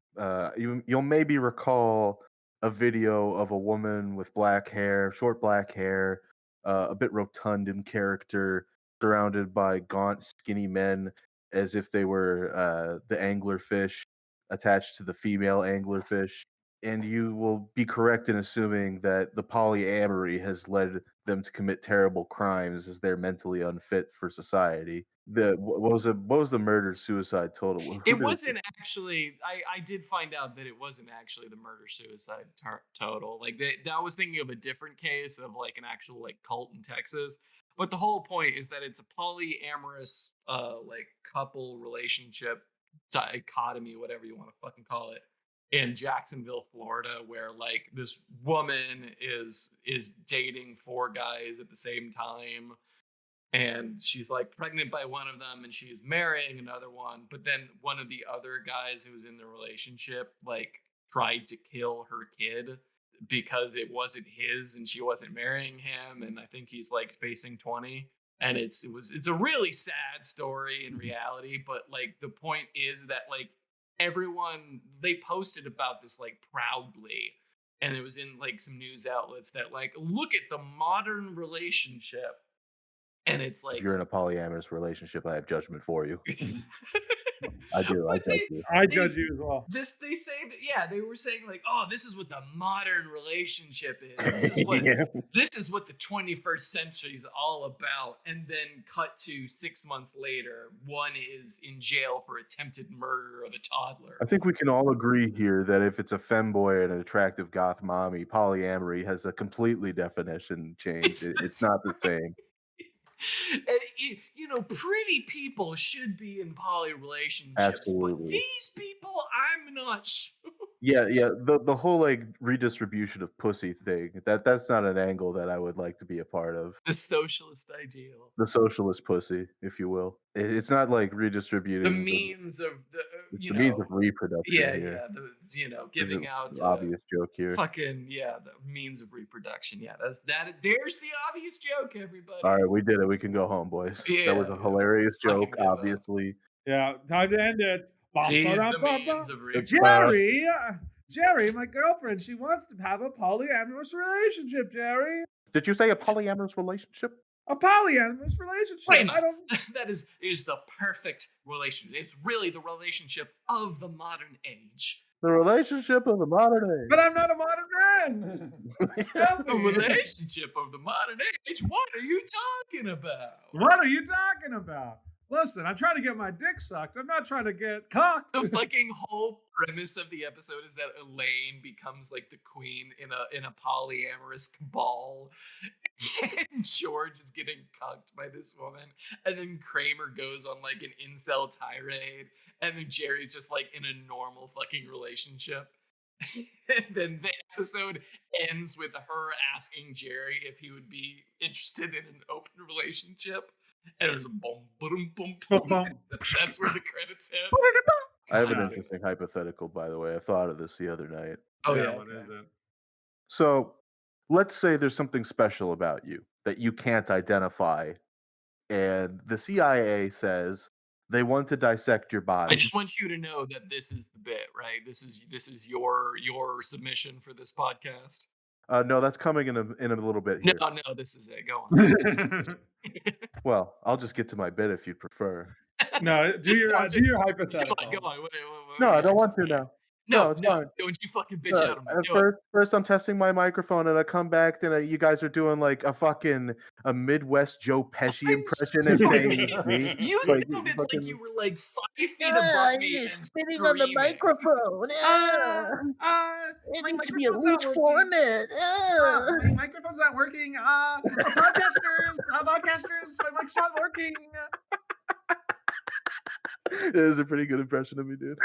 you'll maybe recall a video of a woman with black hair, short black hair, a bit rotund in character, surrounded by gaunt, skinny men, as if they were the anglerfish attached to the female anglerfish. And you will be correct in assuming that the polyamory has led them to commit terrible crimes, as they're mentally unfit for society. What was the murder suicide total? It wasn't actually. I did find out that it wasn't actually the murder suicide total. Like I was thinking of a different case of like an actual like cult in Texas. But the whole point is that it's a polyamorous like couple relationship dichotomy, whatever you want to fucking call it, in Jacksonville, Florida, where like this woman is dating 4 guys at the same time, and she's like pregnant by one of them, and she's marrying another one, but then one of the other guys who was in the relationship like tried to kill her kid because it wasn't his and she wasn't marrying him, and I think he's like facing 20. And it's a really sad story in reality, but like the point is that like everyone, they posted about this like proudly, and it was in like some news outlets that like, look at the modern relationship. And it's like, If you're in a polyamorous relationship, I have judgment for you. I do. I judge you. I judge you as well. They say that, yeah, they were saying like, oh, this is what the modern relationship is. This is what Yeah. this is what the 21st century is all about. And then cut to 6 months later, one is in jail for attempted murder of a toddler. I think we can all agree here that if it's a femboy and an attractive goth mommy, polyamory has a completely definition change. It's not the same. And, pretty people should be in poly relationships, Absolutely. but these people, I'm not sure. Yeah. The whole like redistribution of pussy thing, that's not an angle that I would like to be a part of. The socialist ideal, The socialist pussy, if you will. It's not like redistributing the means of the means of reproduction. yeah, here. giving There's out an obvious joke here. fucking the means of reproduction. Yeah, that's that. There's the obvious joke, everybody. All right, we did it. We can go home, boys. Yeah, That was a hilarious fucking joke, give up. obviously. Yeah, time to end it. Seize the means of reproduction. Jerry, my girlfriend, she wants to have a polyamorous relationship, Jerry. Did you say a polyamorous relationship? A polyamorous relationship. Wait a I don't. That is the perfect relationship. It's really the relationship of the modern age. The relationship of the modern age. But I'm not a modern man. Help A me. relationship of the modern age. What are you talking about? What are you talking about? Listen, I'm trying to get my dick sucked. I'm not trying to get cocked. The fucking whole premise of the episode is that Elaine becomes like the queen in a polyamorous cabal, and George is getting cucked by this woman, and then Kramer goes on like an incel tirade, and then Jerry's just like in a normal fucking relationship. And then the episode ends with her asking Jerry if he would be interested in an open relationship. And there's a boom, boom, boom, boom. That's where the credits hit. I have an interesting hypothetical, by the way. I thought of this the other night. Oh yeah, What is it? So let's say there's something special about you that you can't identify, and the CIA says they want to dissect your body. I just want you to know that this is the bit, right? This is your submission for this podcast. No, that's coming in a little bit here. No, this is it. Go on. Well, I'll just get to my bit if you'd prefer. No, do your hypothetical. Go on. No, I don't want to now. No, it's fine. don't you fucking bitch out of me. First, I'm testing my microphone, and I come back, and you guys are doing like a Midwest Joe Pesci impression and saying you sounded like you were like 5 feet above me and spitting on the screaming. microphone. It needs to be a loose format. My microphone's not working. Podcasters, my mic's not working. It is a pretty good impression of me, dude.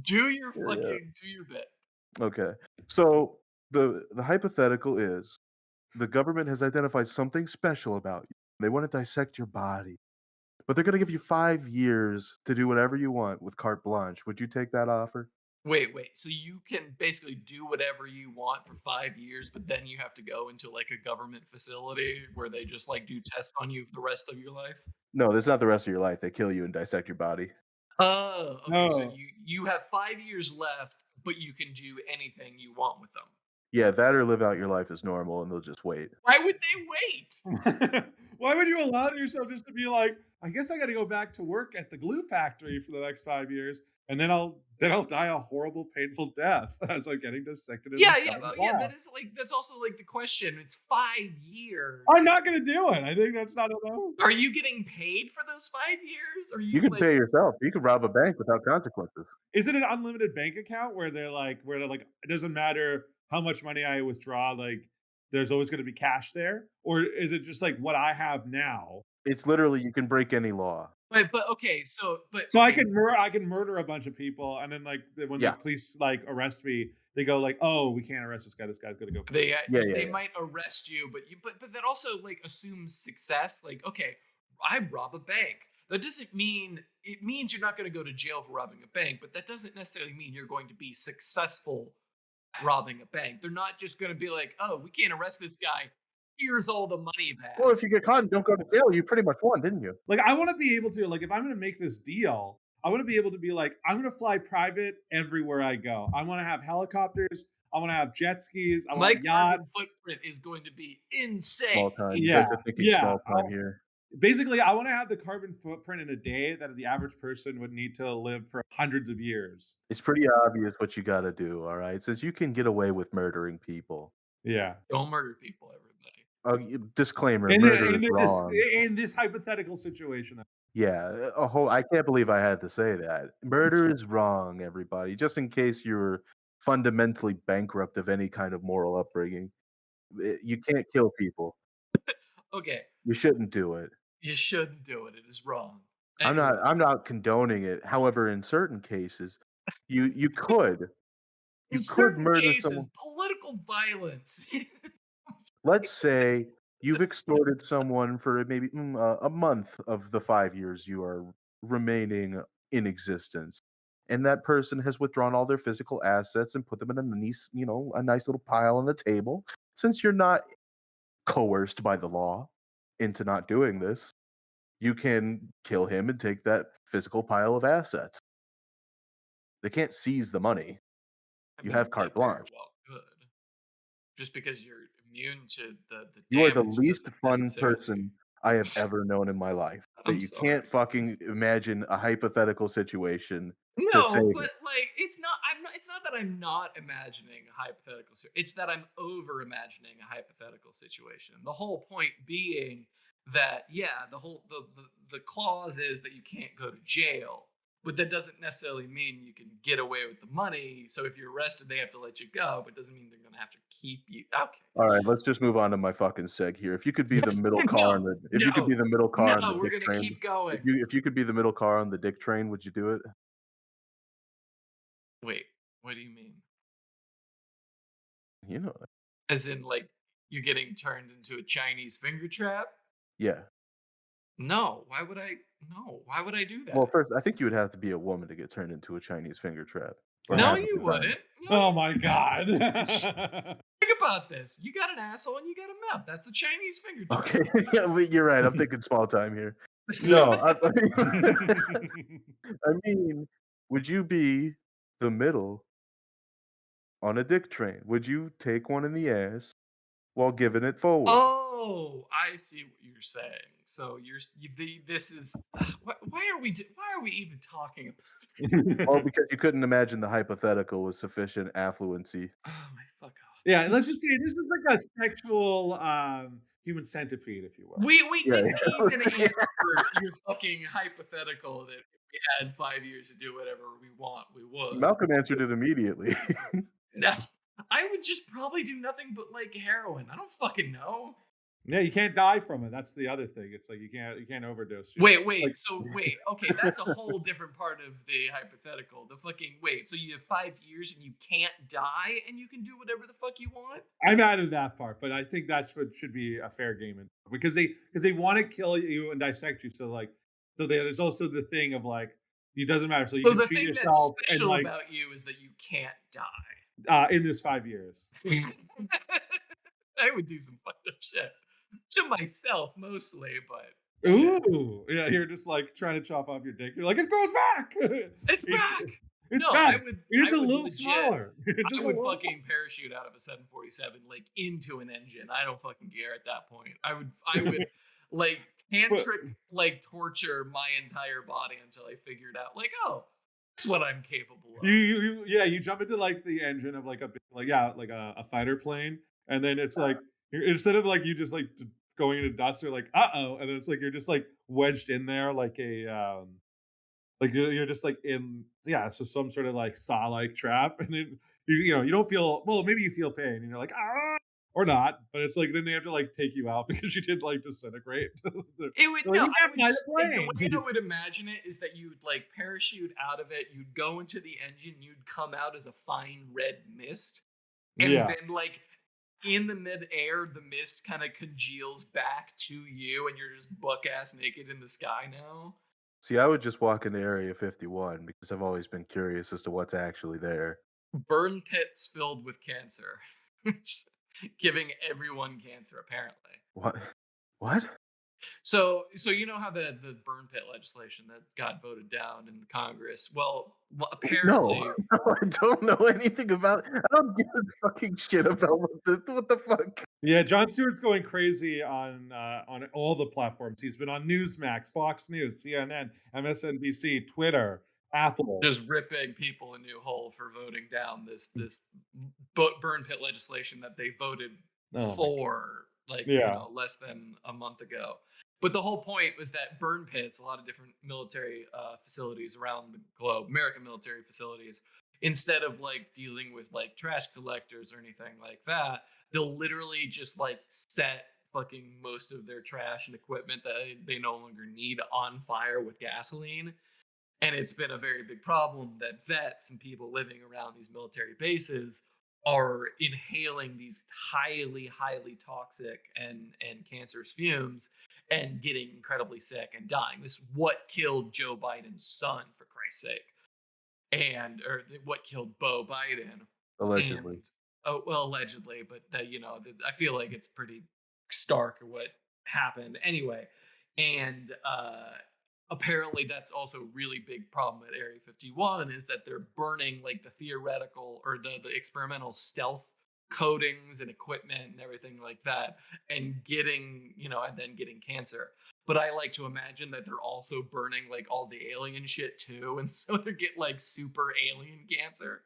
Do your bit. Okay. So the hypothetical is the government has identified something special about you. They want to dissect your body. But they're going to give you 5 years to do whatever you want with carte blanche. Would you take that offer? Wait. So you can basically do whatever you want for 5 years, but then you have to go into like a government facility where they just like do tests on you for the rest of your life? No, that's not the rest of your life. They kill you and dissect your body. Oh, okay. So No. you have 5 years left, but you can do anything you want with them. Yeah, that or live out your life as normal, and they'll just wait. Why would they wait? Why would you allow yourself just to be like, I guess I got to go back to work at the glue factory for the next 5 years, and then I'll die a horrible, painful death as I'm getting dissected. Yeah. That's also like the question. It's 5 years. I'm not going to do it. I think that's not enough. Are you getting paid for those 5 years? Or You can pay yourself. You can rob a bank without consequences. Is it an unlimited bank account where they're like, it doesn't matter how much money I withdraw, like there's always going to be cash there? Or is it just like what I have now? It's literally you can break any law. But okay, so I can murder a bunch of people, and then like when the police like arrest me, they go like, "Oh, we can't arrest this guy. This guy's gonna go." They might arrest you, but that also like assumes success. Like, okay, I rob a bank. That doesn't mean it means you're not going to go to jail for robbing a bank, but that doesn't necessarily mean you're going to be successful at robbing a bank. They're not just going to be like, "Oh, we can't arrest this guy. Here's all the money back." Well, if you get caught and don't go to jail, you pretty much won, didn't you? Like, I want to be able to, like, if I'm going to make this deal, I want to be able to be like, I'm going to fly private everywhere I go. I want to have helicopters. I want to have jet skis. I want a yacht. Carbon footprint is going to be insane. Small time. Yeah, Small time here. Basically, I want to have the carbon footprint in a day that the average person would need to live for hundreds of years. It's pretty obvious what you got to do, all right? Since you can get away with murdering people. Yeah. Don't murder people, everybody. Disclaimer, murder is wrong. In this hypothetical situation. Yeah, I can't believe I had to say that. Murder is wrong, everybody. Just in case you're fundamentally bankrupt of any kind of moral upbringing. You can't kill people. Okay. You shouldn't do it. You shouldn't do it. It is wrong. I'm not condoning it. However, in certain cases, you could. You could murder someone. Political violence. Let's say you've extorted someone for maybe a month of the 5 years you are remaining in existence, and that person has withdrawn all their physical assets and put them in a nice little pile on the table. Since you're not coerced by the law into not doing this, you can kill him and take that physical pile of assets. They can't seize the money. You have carte blanche. Well, good. Just because you're immune to the You are the damage least doesn't fun necessarily- person I have ever known in my life. I'm That you sorry. can't fucking imagine a hypothetical situation to No, save but it. like it's not. I'm not. It's not that I'm not imagining a hypothetical. It's that I'm over imagining a hypothetical situation. The whole point being that the clause is that you can't go to jail, but that doesn't necessarily mean you can get away with the money. So if you're arrested, they have to let you go, but it doesn't mean they're going to have to keep you. Okay. All right, let's just move on to my fucking seg here. If you could be the middle car on the, if you could be the middle car on the we're dick gonna train, keep going. if you could be the middle car on the dick train, would you do it? Wait, what do you mean? You know, As in, like, you're getting turned into a Chinese finger trap? yeah. No, why would I? No, why would I do that? Well, first, I think you would have to be a woman to get turned into a Chinese finger trap. Or no, have a you vagina. wouldn't. No, Oh you my god. think about this. You got an asshole and you got a mouth. That's a Chinese finger trap. Okay, yeah, but you're right. I'm thinking small time here. No, I mean, would you be the middle on a dick train? Would you take one in the ass while giving it forward? Oh, I see what you're saying. So this is why are we even talking about? Well, because you couldn't imagine the hypothetical with sufficient affluency. Oh my fuck off. Yeah, let's just say this is like a sexual human centipede, if you will. We Yeah, didn't yeah, even let's- answer your fucking hypothetical that if we had 5 years to do whatever we want, we would. Malcolm answered it immediately. No, I would just probably do nothing but like heroin. I don't fucking know. Yeah, you can't die from it. That's the other thing. It's like you can't overdose. Wait, Like- okay, that's a whole different part of the hypothetical. The fucking so you have 5 years and you can't die and you can do whatever the fuck you want? I'm out of that part, but I think that's what should be a fair game because they want to kill you and dissect you. So there's also the thing of like it doesn't matter. So you So can the shoot thing that's yourself and special like about you is that you can't in this 5 years. die. I would do some fucked up shit. To myself mostly, but Ooh, yeah, you're just like trying to chop off your dick. You're like, it grows back. it's back. It's No, back. I would. It's I a would little legit, smaller. I would fucking parachute out of a 747 like into an engine. I don't fucking care at that point. I would like tantric like torture my entire body until I figured out like, oh, that's what I'm capable of. You jump into like the engine of like a fighter plane, and then it's like instead of like you just like going into dust, you're like and then it's like you're just like wedged in there like a like you're just like in so some sort of like saw like trap, and then you don't feel maybe you feel pain and you're like or not, but it's like then they have to like take you out because you did like disintegrate. It would Like, no. you I can't would fly just the like, the plane. way I would imagine it is that you'd like parachute out of it. You'd go into the engine. You'd come out as a fine red mist, and Yeah. then like in the midair, the mist kind of congeals back to you, and you're just buck ass naked in the sky now. See, I would just walk into Area 51 because I've always been curious as to what's actually there. Burn pits filled with cancer, giving everyone cancer apparently. What? What? So you know how the burn pit legislation that got voted down in Congress? Well, apparently, No, I don't know anything about. I don't give a fucking shit about what the fuck. Yeah, Jon Stewart's going crazy on all the platforms. He's been on Newsmax, Fox News, CNN, MSNBC, Twitter, Apple. just ripping people a new hole for voting down this burn pit legislation that they voted for less than a month ago. But the whole point was that burn pits, a lot of different military facilities around the globe, American military facilities, instead of like dealing with like trash collectors or anything like that, they'll literally just like set fucking most of their trash and equipment that they no longer need on fire with gasoline. And it's been a very big problem that vets and people living around these military bases are inhaling these highly, highly toxic and cancerous fumes and getting incredibly sick and dying. This is what killed Joe Biden's son, for Christ's sake, or what killed Beau Biden. Allegedly. Allegedly, but I feel like it's pretty stark what happened anyway. And apparently that's also a really big problem at Area 51 is that they're burning like the theoretical or the experimental stealth coatings and equipment and everything like that, and getting, and then getting cancer. But I like to imagine that they're also burning like all the alien shit too, and so they get like super alien cancer.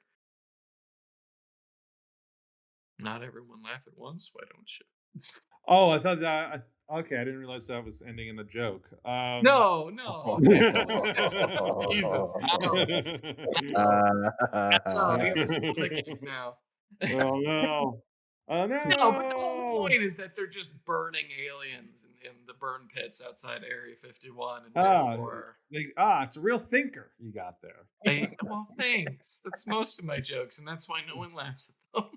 Not everyone laugh at once. Why don't you? Oh, I thought that. Okay, I didn't realize that was ending in a joke. No. Jesus. I got a stomach ache now. Oh no! Oh no! No, but the whole point is that they're just burning aliens in the burn pits outside Area 51, and therefore, it's a real thinker you got there. well, thanks. That's most of my jokes, and that's why no one laughs at them.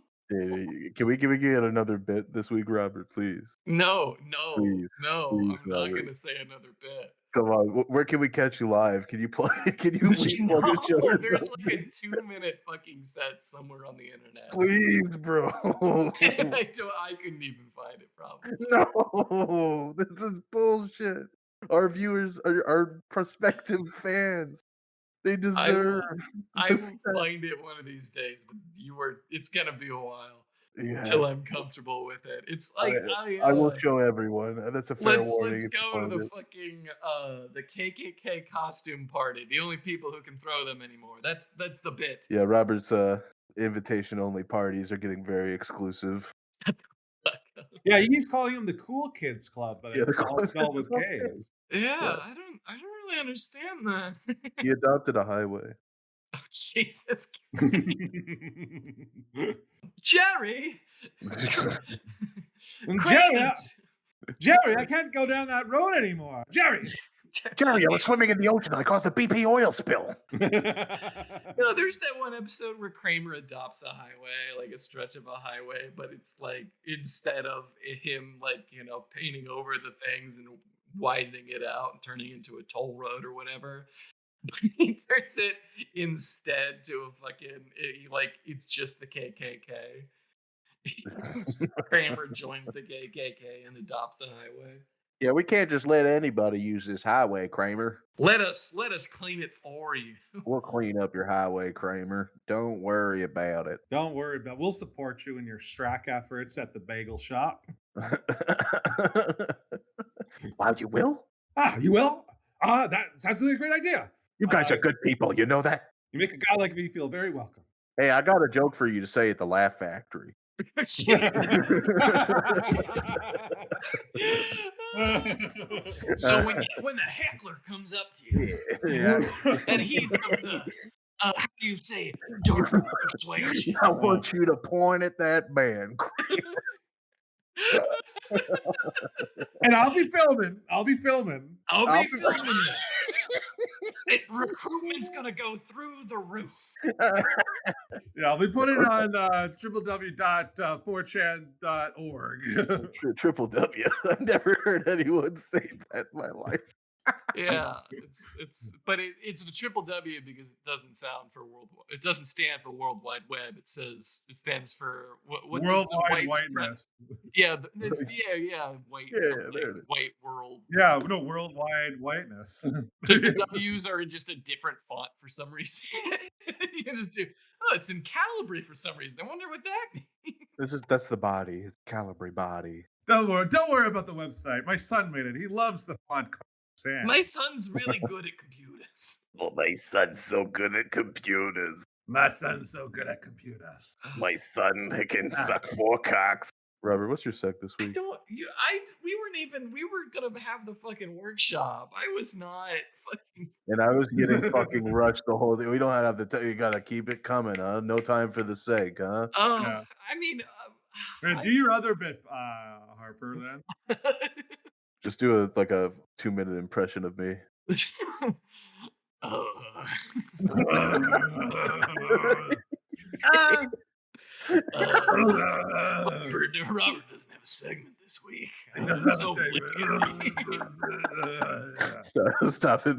Can we get another bit this week, Robert? Please. No, Please, I'm not Robert. going to say another bit. Come on, where can we catch you live? Can you play? Can you please plug a show? There's like a 2-minute fucking set somewhere on the internet. Please, bro. I couldn't even find it, probably. No, this is bullshit. Our viewers, our prospective fans, they deserve. I will find it one of these days, but it's gonna be a while until I'm comfortable with it. It's like I will show everyone. That's a fair warning. Let's go to the fucking the KKK costume party. The only people who can throw them anymore. That's the bit. Yeah, Robert's invitation only parties are getting very exclusive. Yeah, he keeps calling them the Cool Kids Club, but it's all spelled with K's. Yeah, I don't really understand that. He adopted a highway. Oh, Jesus. Jerry! Jerry, I can't go down that road anymore. Jerry, I was swimming in the ocean and I caused a BP oil spill. There's that one episode where Kramer adopts a highway, like a stretch of a highway, but it's like instead of him painting over the things and widening it out and turning it into a toll road or whatever, he turns it instead to a fucking it's just the KKK. Kramer joins the KKK and adopts a highway. Yeah, we can't just let anybody use this highway, Kramer. Let us clean it for you. We'll clean up your highway, Kramer. Don't worry about it. Don't worry about it. We'll support you in your Strack efforts at the bagel shop. Wow, you will? You will? That sounds like a great idea. You guys are good people, you know that? You make a guy like me feel very welcome. Hey, I got a joke for you to say at the Laugh Factory. So when the heckler comes up to you, and he's of the how do you say it? Dark persuasion. I want you to point at that man. And I'll be filming. I'll be filming. Recruitment's gonna go through the roof. Yeah, I'll be putting it on www.4chan.org. Triple W. I've never heard anyone say that in my life. Yeah, it's the triple W because it doesn't stand for World Wide Web. It stands for what Worldwide whiteness. Yeah, white world. Yeah, no, worldwide whiteness. Just the W's are in just a different font for some reason. You can just do. Oh, it's in Calibri for some reason. I wonder what that means. That's the body. It's Calibri body. Don't worry about the website. My son made it. He loves the font. My son's really good at computers. Oh, my son's so good at computers. My son's so good at computers. My son can suck 4 cocks. Robert, what's your sec this week? We were gonna have the fucking workshop. I was not fucking. And I was getting fucking rushed the whole day. We don't have the you gotta keep it coming, huh? No time for the sake, huh? Oh, Yeah. I mean, do your other bit, Harper. Then just do a 2-minute impression of me. Robert doesn't have a segment this week. Stop it. Stop it.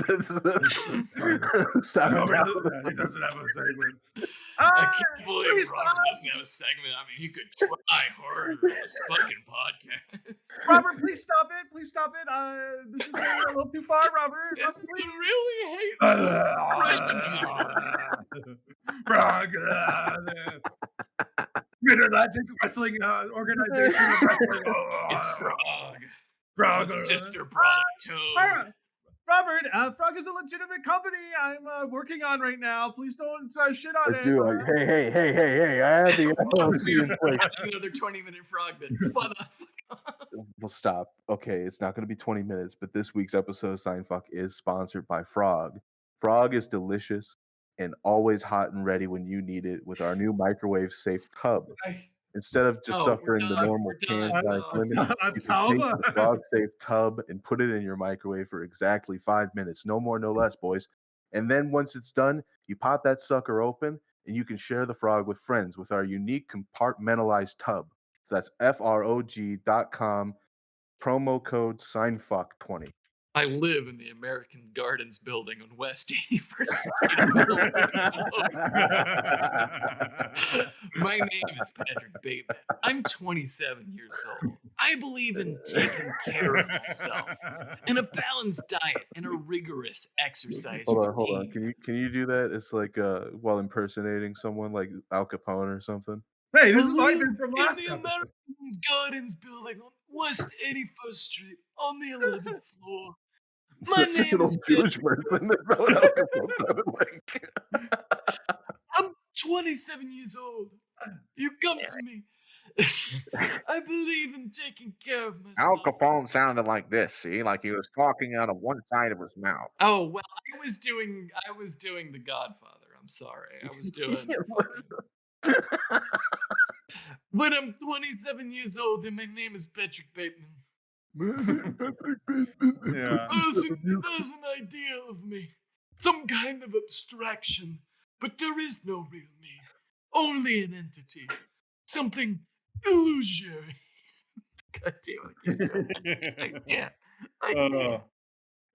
He doesn't have a segment. I can't believe Robert doesn't have a segment. I mean, you could try harder on this fucking podcast. Robert, please stop it. Please stop it. This is going a little too far, Robert. You really hate Mid-Atlantic Wrestling Organization of Wrestling. It's Frog. Frog. My sister brought a toad. Robert, Frog is a legitimate company I'm working on right now. Please don't shit on it. Dude, like, hey, I had the LLC in place. Another 20-minute frog bit. Fuck off. Well, stop. Okay, it's not going to be 20 minutes, but this week's episode of Seinfuck is sponsored by Frog. Frog is delicious and always hot and ready when you need it with our new microwave-safe tub. Instead of just suffering the normal can-sized limit, you can take the Frog-safe tub and put it in your microwave for exactly 5 minutes. No more, no less, boys. And then once it's done, you pop that sucker open, and you can share the Frog with friends with our unique compartmentalized tub. So that's frog.com, promo code SIGNFUCK20. I live in the American Gardens building on West 81st Street in Milwaukee. My name is Patrick Bateman. I'm 27 years old. I believe in taking care of myself, and a balanced diet, and a rigorous exercise Hold routine. on. Can you do that? It's like while impersonating someone like Al Capone or something. Hey, this is Ivan from in last the episode. American Gardens building on West 81st Street on the 11th floor. My That's just name an is old Jewish person. That's what Al Capone sounded like. I'm 27 years old. You come to me. I believe in taking care of myself. Al Capone sounded like this, see? Like he was talking out of one side of his mouth. Oh well, I was doing The Godfather. I'm sorry. I was doing But I'm 27 years old and my name is Patrick Bateman. Yeah. There's an ideal of me. Some kind of abstraction. But there is no real me. Only an entity. Something illusory. God damn it. I can't.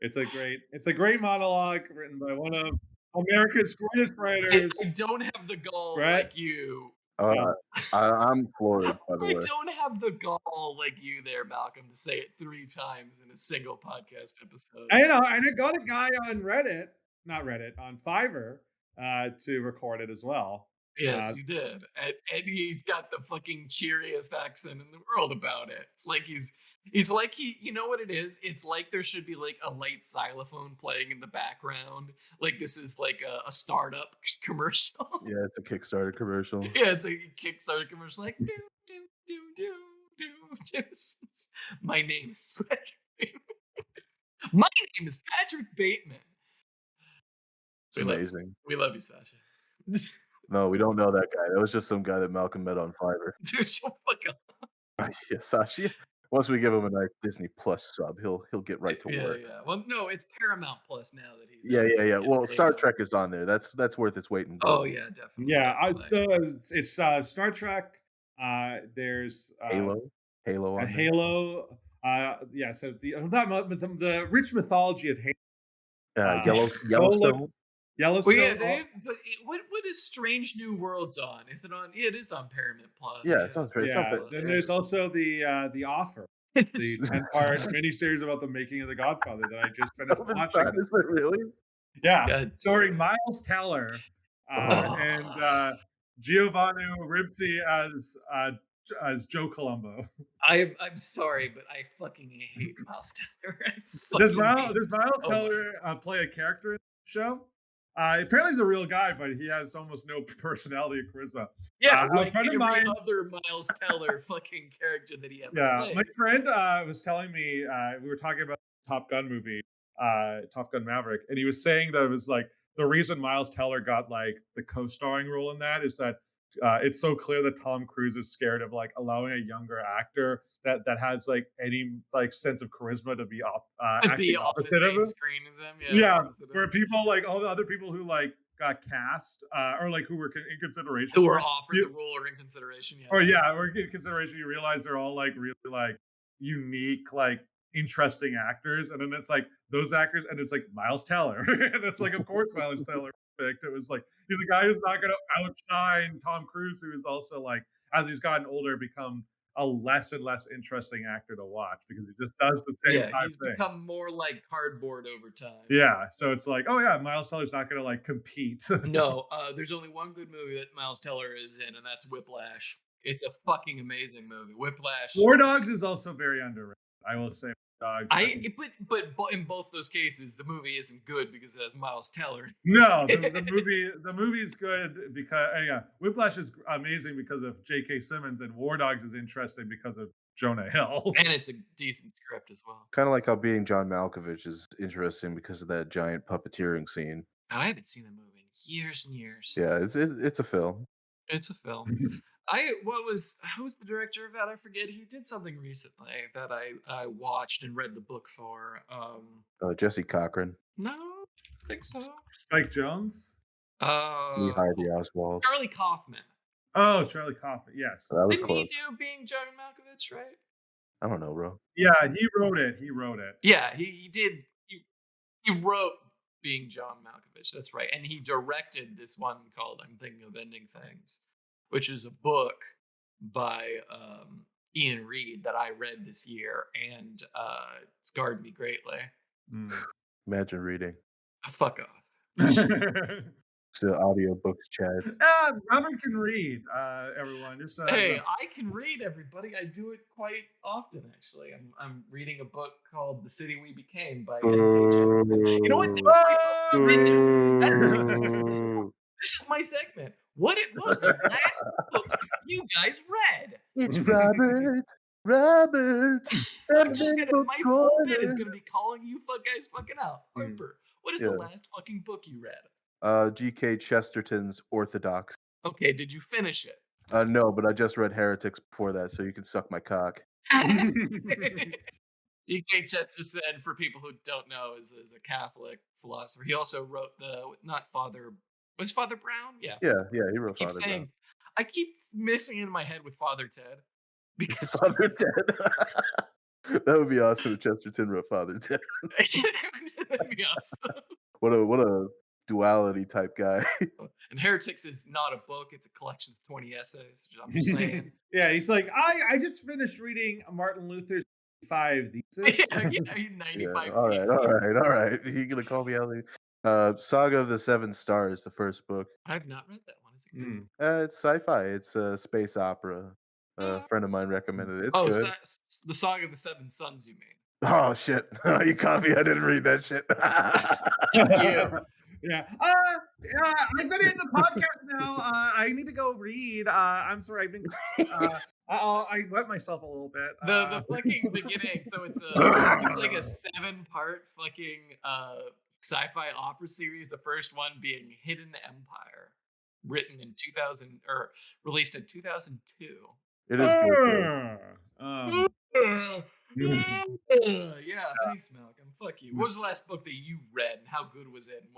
It's a great monologue written by one of America's greatest writers. I don't have the gall Right? like you. I'm floored, by the I way. don't have the gall like you there, Malcolm, to say it 3 times in a single podcast episode. I know, and I got a guy on on Fiverr, to record it as well. Yes, you did. And he's got the fucking cheeriest accent in the world about it. It's like he's like you know what it is? It's like there should be like a light xylophone playing in the background. Like this is like a startup commercial. Yeah, it's a Kickstarter commercial. Yeah, it's like a Kickstarter commercial. Like do. My name is Patrick Bateman. My name is Patrick Bateman. It's amazing. We love you, Sasha. No, we don't know that guy. That was just some guy that Malcolm met on Fiverr. Dude, shut the fuck up. Yeah, Sashi. Once we give him a nice Disney Plus sub, he'll get right to work. Yeah. Well, no, it's Paramount Plus now that he's. Yeah. Well, Star Trek is on there. That's worth its weight in gold. Oh yeah, definitely. Yeah, definitely. it's Star Trek. There's Halo on there. Halo. Yeah. So the rich mythology of Halo. Yellowstone. Yellowstone. Well, yeah, what is Strange New Worlds on? Is it on? Yeah, it is on Paramount Plus. Yeah, it's on Paramount. Yeah. Then there's also the Offer, the 10-part miniseries about the making of The Godfather that I just finished watching. Is it really? Yeah, starring Miles Teller and Giovanni Ribisi as Joe Colombo. I'm sorry, but I fucking hate Miles Teller. Does Miles Teller play a character in the show? Apparently he's a real guy, but he has almost no personality or charisma. Yeah, a friend of mine, other Miles Teller fucking character that he ever plays. My friend was telling me we were talking about the Top Gun movie, Top Gun Maverick, and he was saying that it was like the reason Miles Teller got like the co-starring role in that is that it's so clear that Tom Cruise is scared of like allowing a younger actor that has like any like sense of charisma to be acting opposite of him. Screen as him. Yeah, where people like all the other people who like got cast or like who were in consideration, who were offered the role or in consideration. Or in consideration, you realize they're all like really like unique, like interesting actors, and then it's like those actors, and it's like Miles Teller, and it's like of course Miles Teller. It was like he's the guy who's not going to outshine Tom Cruise, who is also like as he's gotten older become a less and less interesting actor to watch because he just does the same type he's thing. Become more like cardboard over time. Yeah, so it's like, oh yeah, Miles Teller's not going to like compete. No, there's only one good movie that Miles Teller is in, and that's Whiplash. It's a fucking amazing movie. Whiplash. War Dogs is also very underrated. I will say Dogs. But in both those cases, the movie isn't good because it has Miles Teller. No, the movie is good because Whiplash is amazing because of J.K. Simmons, and War Dogs is interesting because of Jonah Hill. And it's a decent script as well. Kind of like how being John Malkovich is interesting because of that giant puppeteering scene. God, I haven't seen that movie in years and years. Yeah, it's a film. It's a film. Who was the director of that? I forget. He did something recently that I watched and read the book for. Jesse Cochran. No, I think so. Spike Jonze. Lee Harvey Oswald. Charlie Kaufman. Oh, Charlie Kaufman. Yes. That was Didn't close. he do Being John Malkovich, right? I don't know, bro. Yeah, he wrote it. Yeah, he did. He wrote Being John Malkovich. That's right, and he directed this one called "I'm Thinking of Ending Things," which is a book by Ian Reed that I read this year and scarred me greatly. Imagine reading. Fuck off. The audiobooks, Chad. Robert can read, everyone. Just Hey, I can read, everybody. I do it quite often, actually. I'm reading a book called "The City We Became" by N.K. Jemisin. You know what? This is my segment. What was the last book you guys read? It's Robert. I'm just gonna. My whole bit is gonna be calling you guys fucking out. Harper, what is the last fucking book you read? G.K. Chesterton's Orthodox. Okay, did you finish it? No, but I just read Heretics before that, so you can suck my cock. G.K. Chesterton, for people who don't know, is a Catholic philosopher. He also wrote was Father Brown? Yeah, he wrote Father Brown. I keep missing in my head with Father Ted. Because Father Ted. That would be awesome if Chesterton wrote Father Ted. That'd be awesome. What a duality type guy. And Heretics is not a book; it's a collection of 20 essays. I'm just saying. Yeah, he's like, I just finished reading Martin Luther's 5 Thesis. Yeah, 95. All right. You gonna call me out? Saga of the Seven Stars, the first book. I've not read that one. Is it good? It's sci-fi. It's a space opera. A friend of mine recommended it. It's good. The Saga of the Seven Sons, you mean? Oh shit! You caught me. I didn't read that shit. Yeah. I'm gonna end the podcast now. I need to go read. I'm sorry. I've been. I wet myself a little bit. The fucking beginning. So it's like a 7-part fucking sci-fi opera series. The first one being Hidden Empire, written in 2000 or released in 2002. It is good. Yeah, thanks, Malcolm. Fuck you. What was the last book that you read, and how good was it, and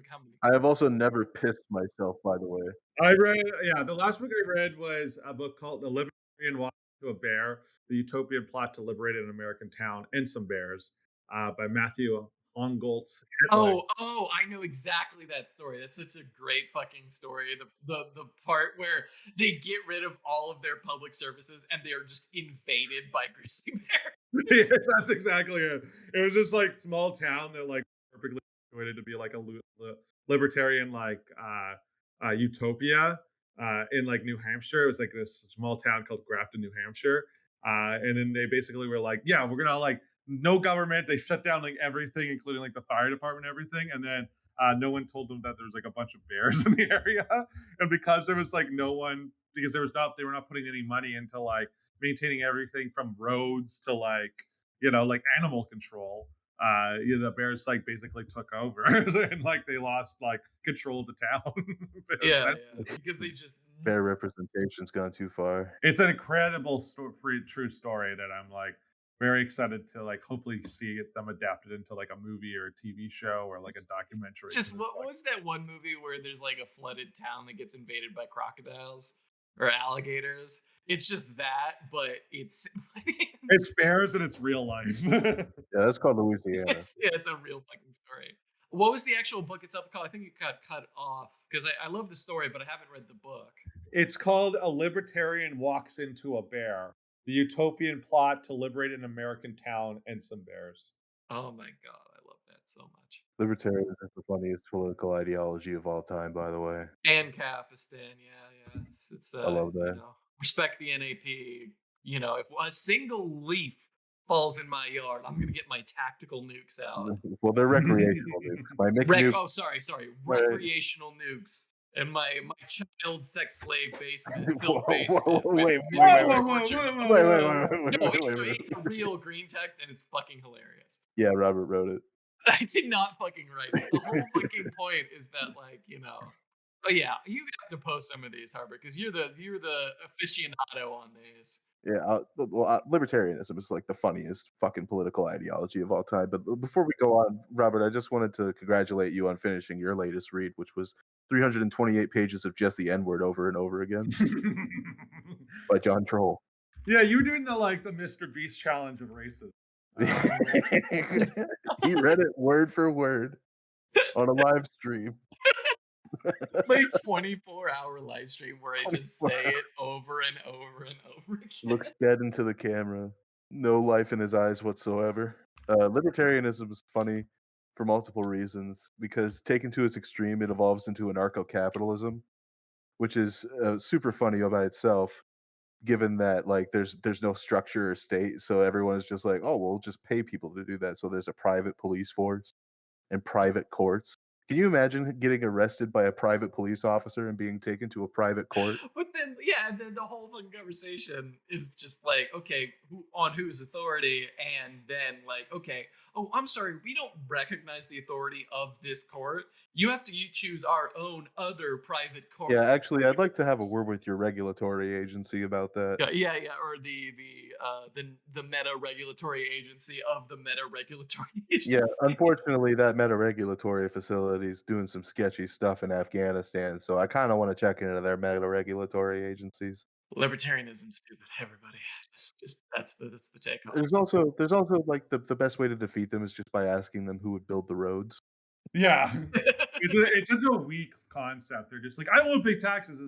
how many? I have also never pissed myself, by the way. I read, the last book I read was a book called The Libertarian Walk to a Bear: The Utopian Plot to Liberate an American Town and Some Bears, by Matthew Hongoltz. Oh, I know exactly that story. That's such a great fucking story. The part where they get rid of all of their public services and they are just invaded by grizzly bears. Yes, that's exactly it. It was just like small town that like perfectly situated to be like a libertarian utopia in like New Hampshire. It was like this small town called Grafton, New Hampshire. And then they basically were like, yeah, we're gonna like no government. They shut down like everything, including like the fire department and everything. And then no one told them that there's like a bunch of bears in the area. And because there was like no one, because they were not putting any money into like maintaining everything from roads to like, like animal control. The bears like basically took over and like they lost like control of the town. Yeah, because they just bear representation's gone too far. It's an incredible true story that I'm like very excited to like hopefully see them adapted into like a movie or a TV show or like a documentary. Just what was that one movie where there's like a flooded town that gets invaded by crocodiles or alligators? It's just that, but it's bears and it's real life. Yeah, that's called Louisiana. It's a real fucking story. What was the actual book itself called? I think you got cut off because I love the story, but I haven't read the book. It's called A Libertarian Walks into a Bear: The Utopian Plot to Liberate an American Town and Some Bears. Oh my god, I love that so much. Libertarianism is the funniest political ideology of all time, by the way. And Capistan, yeah. It's I love that. respect the NAP. You know, if a single leaf falls in my yard, I'm gonna get my tactical nukes out. Well, they're recreational nukes. My McNuke. Sorry, Right. recreational nukes in my child sex slave basement, Whoa, filled basement. whoa, with wait, minimal wait, wait, torture wait, wait, wait, devices. wait, No, wait, wait. it's a real green text and it's fucking hilarious. Yeah, Robert wrote it. I did not fucking write it. The whole fucking point is that, like, you know. Oh yeah, you have to post some of these, Harper, because you're the aficionado on these. Yeah, libertarianism is like the funniest fucking political ideology of all time. But before we go on, Robert, I just wanted to congratulate you on finishing your latest read, which was 328 pages of just the N-word over and over again by John Troll. Yeah, you were doing the Mr. Beast challenge of racism. He read it word for word on a live stream. My 24-hour live stream where I just say it over and over and over again. Looks dead into the camera. No life in his eyes whatsoever. Libertarianism is funny for multiple reasons, because taken to its extreme, it evolves into anarcho-capitalism, which is super funny all by itself, given that there's no structure or state, so everyone is just like, oh, we'll just pay people to do that. So there's a private police force and private courts. Can you imagine getting arrested by a private police officer and being taken to a private court? But then, yeah, and then the whole fucking conversation is just like, okay, on whose authority? And then, like, okay, oh, I'm sorry, we don't recognize the authority of this court. You have to choose our own other private court. Yeah, actually, I'd like to have a word with your regulatory agency about that. Yeah, or the meta regulatory agency of the meta regulatory agency. Yeah, unfortunately, that meta regulatory facility is doing some sketchy stuff in Afghanistan, so I kind of want to check into their meta regulatory agencies. Libertarianism stupid, everybody. Just that's the take on it. There's also like the best way to defeat them is just by asking them who would build the roads. Yeah. It's such a weak concept. They're just like, I want big taxes.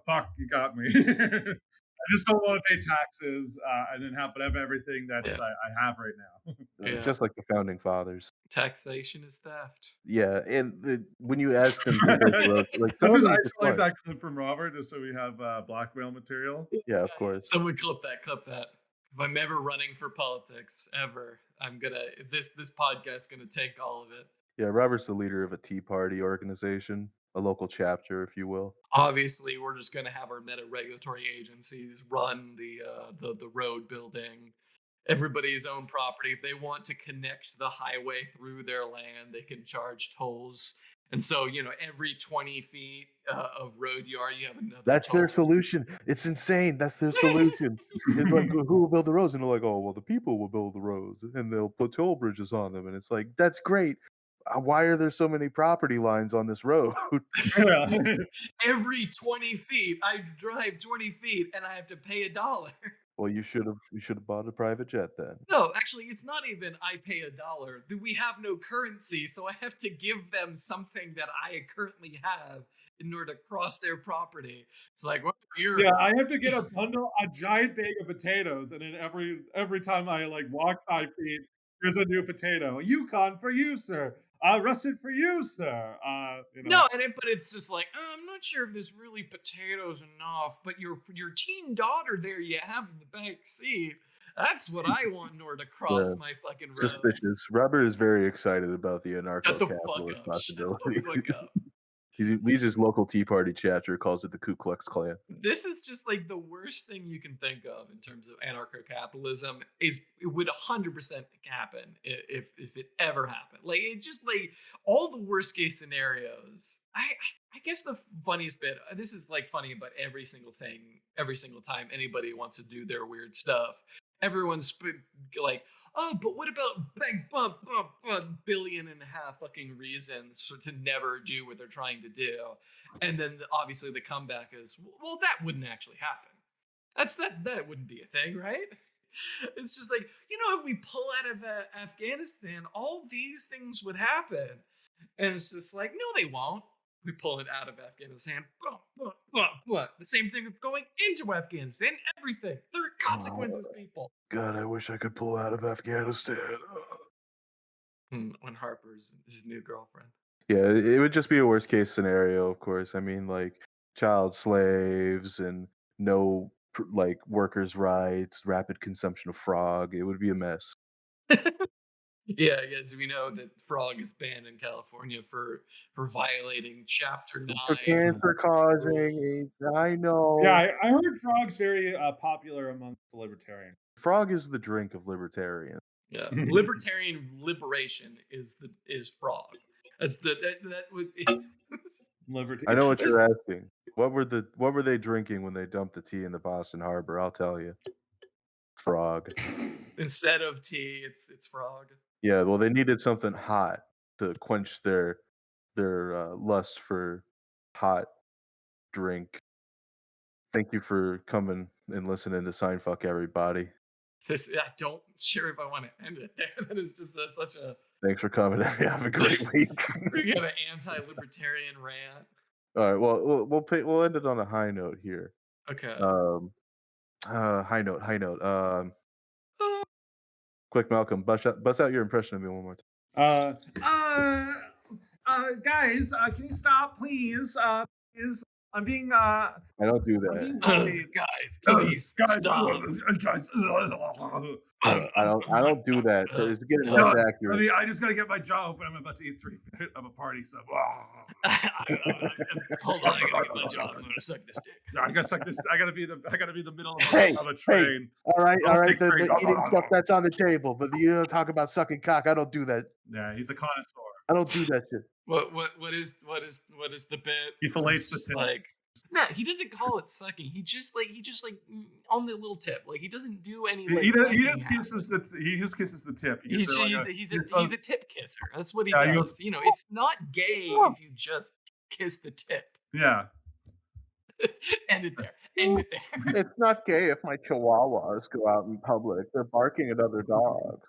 Fuck, you got me. I just don't want to pay taxes and then have everything that's I have right now. Yeah. Just like the founding fathers. Taxation is theft. Yeah, and when you ask them, who built the roads, like some I'm of just them are isolate smart. that clip from Robert just so we have blackmail material. Yeah, of course. Someone clip that. If I'm ever running for politics, ever, I'm gonna this podcast's gonna take all of it. Yeah, Robert's the leader of a Tea Party organization, a local chapter, if you will. Obviously, we're just gonna have our meta regulatory agencies run the road building, everybody's own property. If they want to connect the highway through their land, they can charge tolls. And so, every 20 feet of road you have another. That's toll. their solution. It's insane. That's their solution. It's like, who will build the roads? And they're like, oh, well, the people will build the roads and they'll put toll bridges on them. And it's like, that's great. Why are there so many property lines on this road? Every 20 feet, I drive 20 feet and I have to pay $1. Well, you should have bought a private jet then. No, actually, it's not even I pay $1. We have no currency, so I have to give them something that I currently have in order to cross their property. It's like, well, yeah, I have to get a giant bag of potatoes, and then every time I walk 5 feet, there's a new potato. Yukon for you, sir. Russet for you, sir. No, but it's just like, I'm not sure if this really potatoes enough, but your teen daughter there you have in the back seat. That's what I want in order to cross my fucking roads. Suspicious. Robert is very excited about the anarcho-capitalist possibility. Shut the fuck up. He leads his local Tea Party chapter, calls it the Ku Klux Klan. This is just like the worst thing you can think of in terms of anarcho-capitalism. It would 100% happen if it ever happened. Like, it just like all the worst case scenarios. I guess the funniest bit. This is like funny about every single thing. Every single time anybody wants to do their weird stuff, everyone's like, oh, but what about bang, bump, billion and a half fucking reasons to never do what they're trying to do. And then obviously the comeback is, well, that wouldn't actually happen. That wouldn't be a thing, right? It's just like, if we pull out of Afghanistan, all these things would happen. And it's just like, no, they won't. We pull it out of Afghanistan. The same thing with going into Afghanistan. Everything. There are consequences, people. God, I wish I could pull out of Afghanistan. When Harper's his new girlfriend. Yeah, it would just be a worst case scenario, of course. I mean, like, child slaves and no like workers' rights, rapid consumption of frog. It would be a mess. Yeah, yes, we know that frog is banned in California for violating Chapter 9. For cancer causing, rules. I know. Yeah, I heard frog's very popular amongst the libertarians. Frog is the drink of libertarians. Yeah, libertarian liberation is frog. That's that would. I know what This- you're asking. What were they drinking when they dumped the tea in the Boston Harbor? I'll tell you. Frog. Instead of tea, it's frog. Yeah, well, they needed something hot to quench their lust for hot drink. Thank you for coming and listening to Seinfuck, everybody. I don't sure if I want to end it there. That is just such a. Thanks for coming. Have a great week. We got an anti-libertarian rant. All right, well, we'll end it on a high note here. Okay. High note. Quick, Malcolm, bust out your impression of me one more time. Guys, can you stop, please? Please, I'm being I don't do that. Guys, please stop. Guys, I don't do that. It's getting less accurate. I just gotta get my jaw open. I'm about to eat 3 of a party, so Hold on, I gotta get my jaw. I'm gonna suck this dick. I gotta suck this. I gotta be the middle of Hey, a train. All right. Big The train. eating stuff that's on the table, but you don't talk about sucking cock. I don't do that. Yeah, he's a connoisseur. I don't do that shit. What is the bit? He fillets It's the just tip. like no, he doesn't call it sucking. He just on the little tip. Like he doesn't do any like He sucking just kisses the tip. He's a tip kisser. That's what he Yeah, he does. goes, You know, it's not gay if you just kiss the tip. Yeah. End it there. End it there. It's not gay if my chihuahuas go out in public. They're barking at other dogs.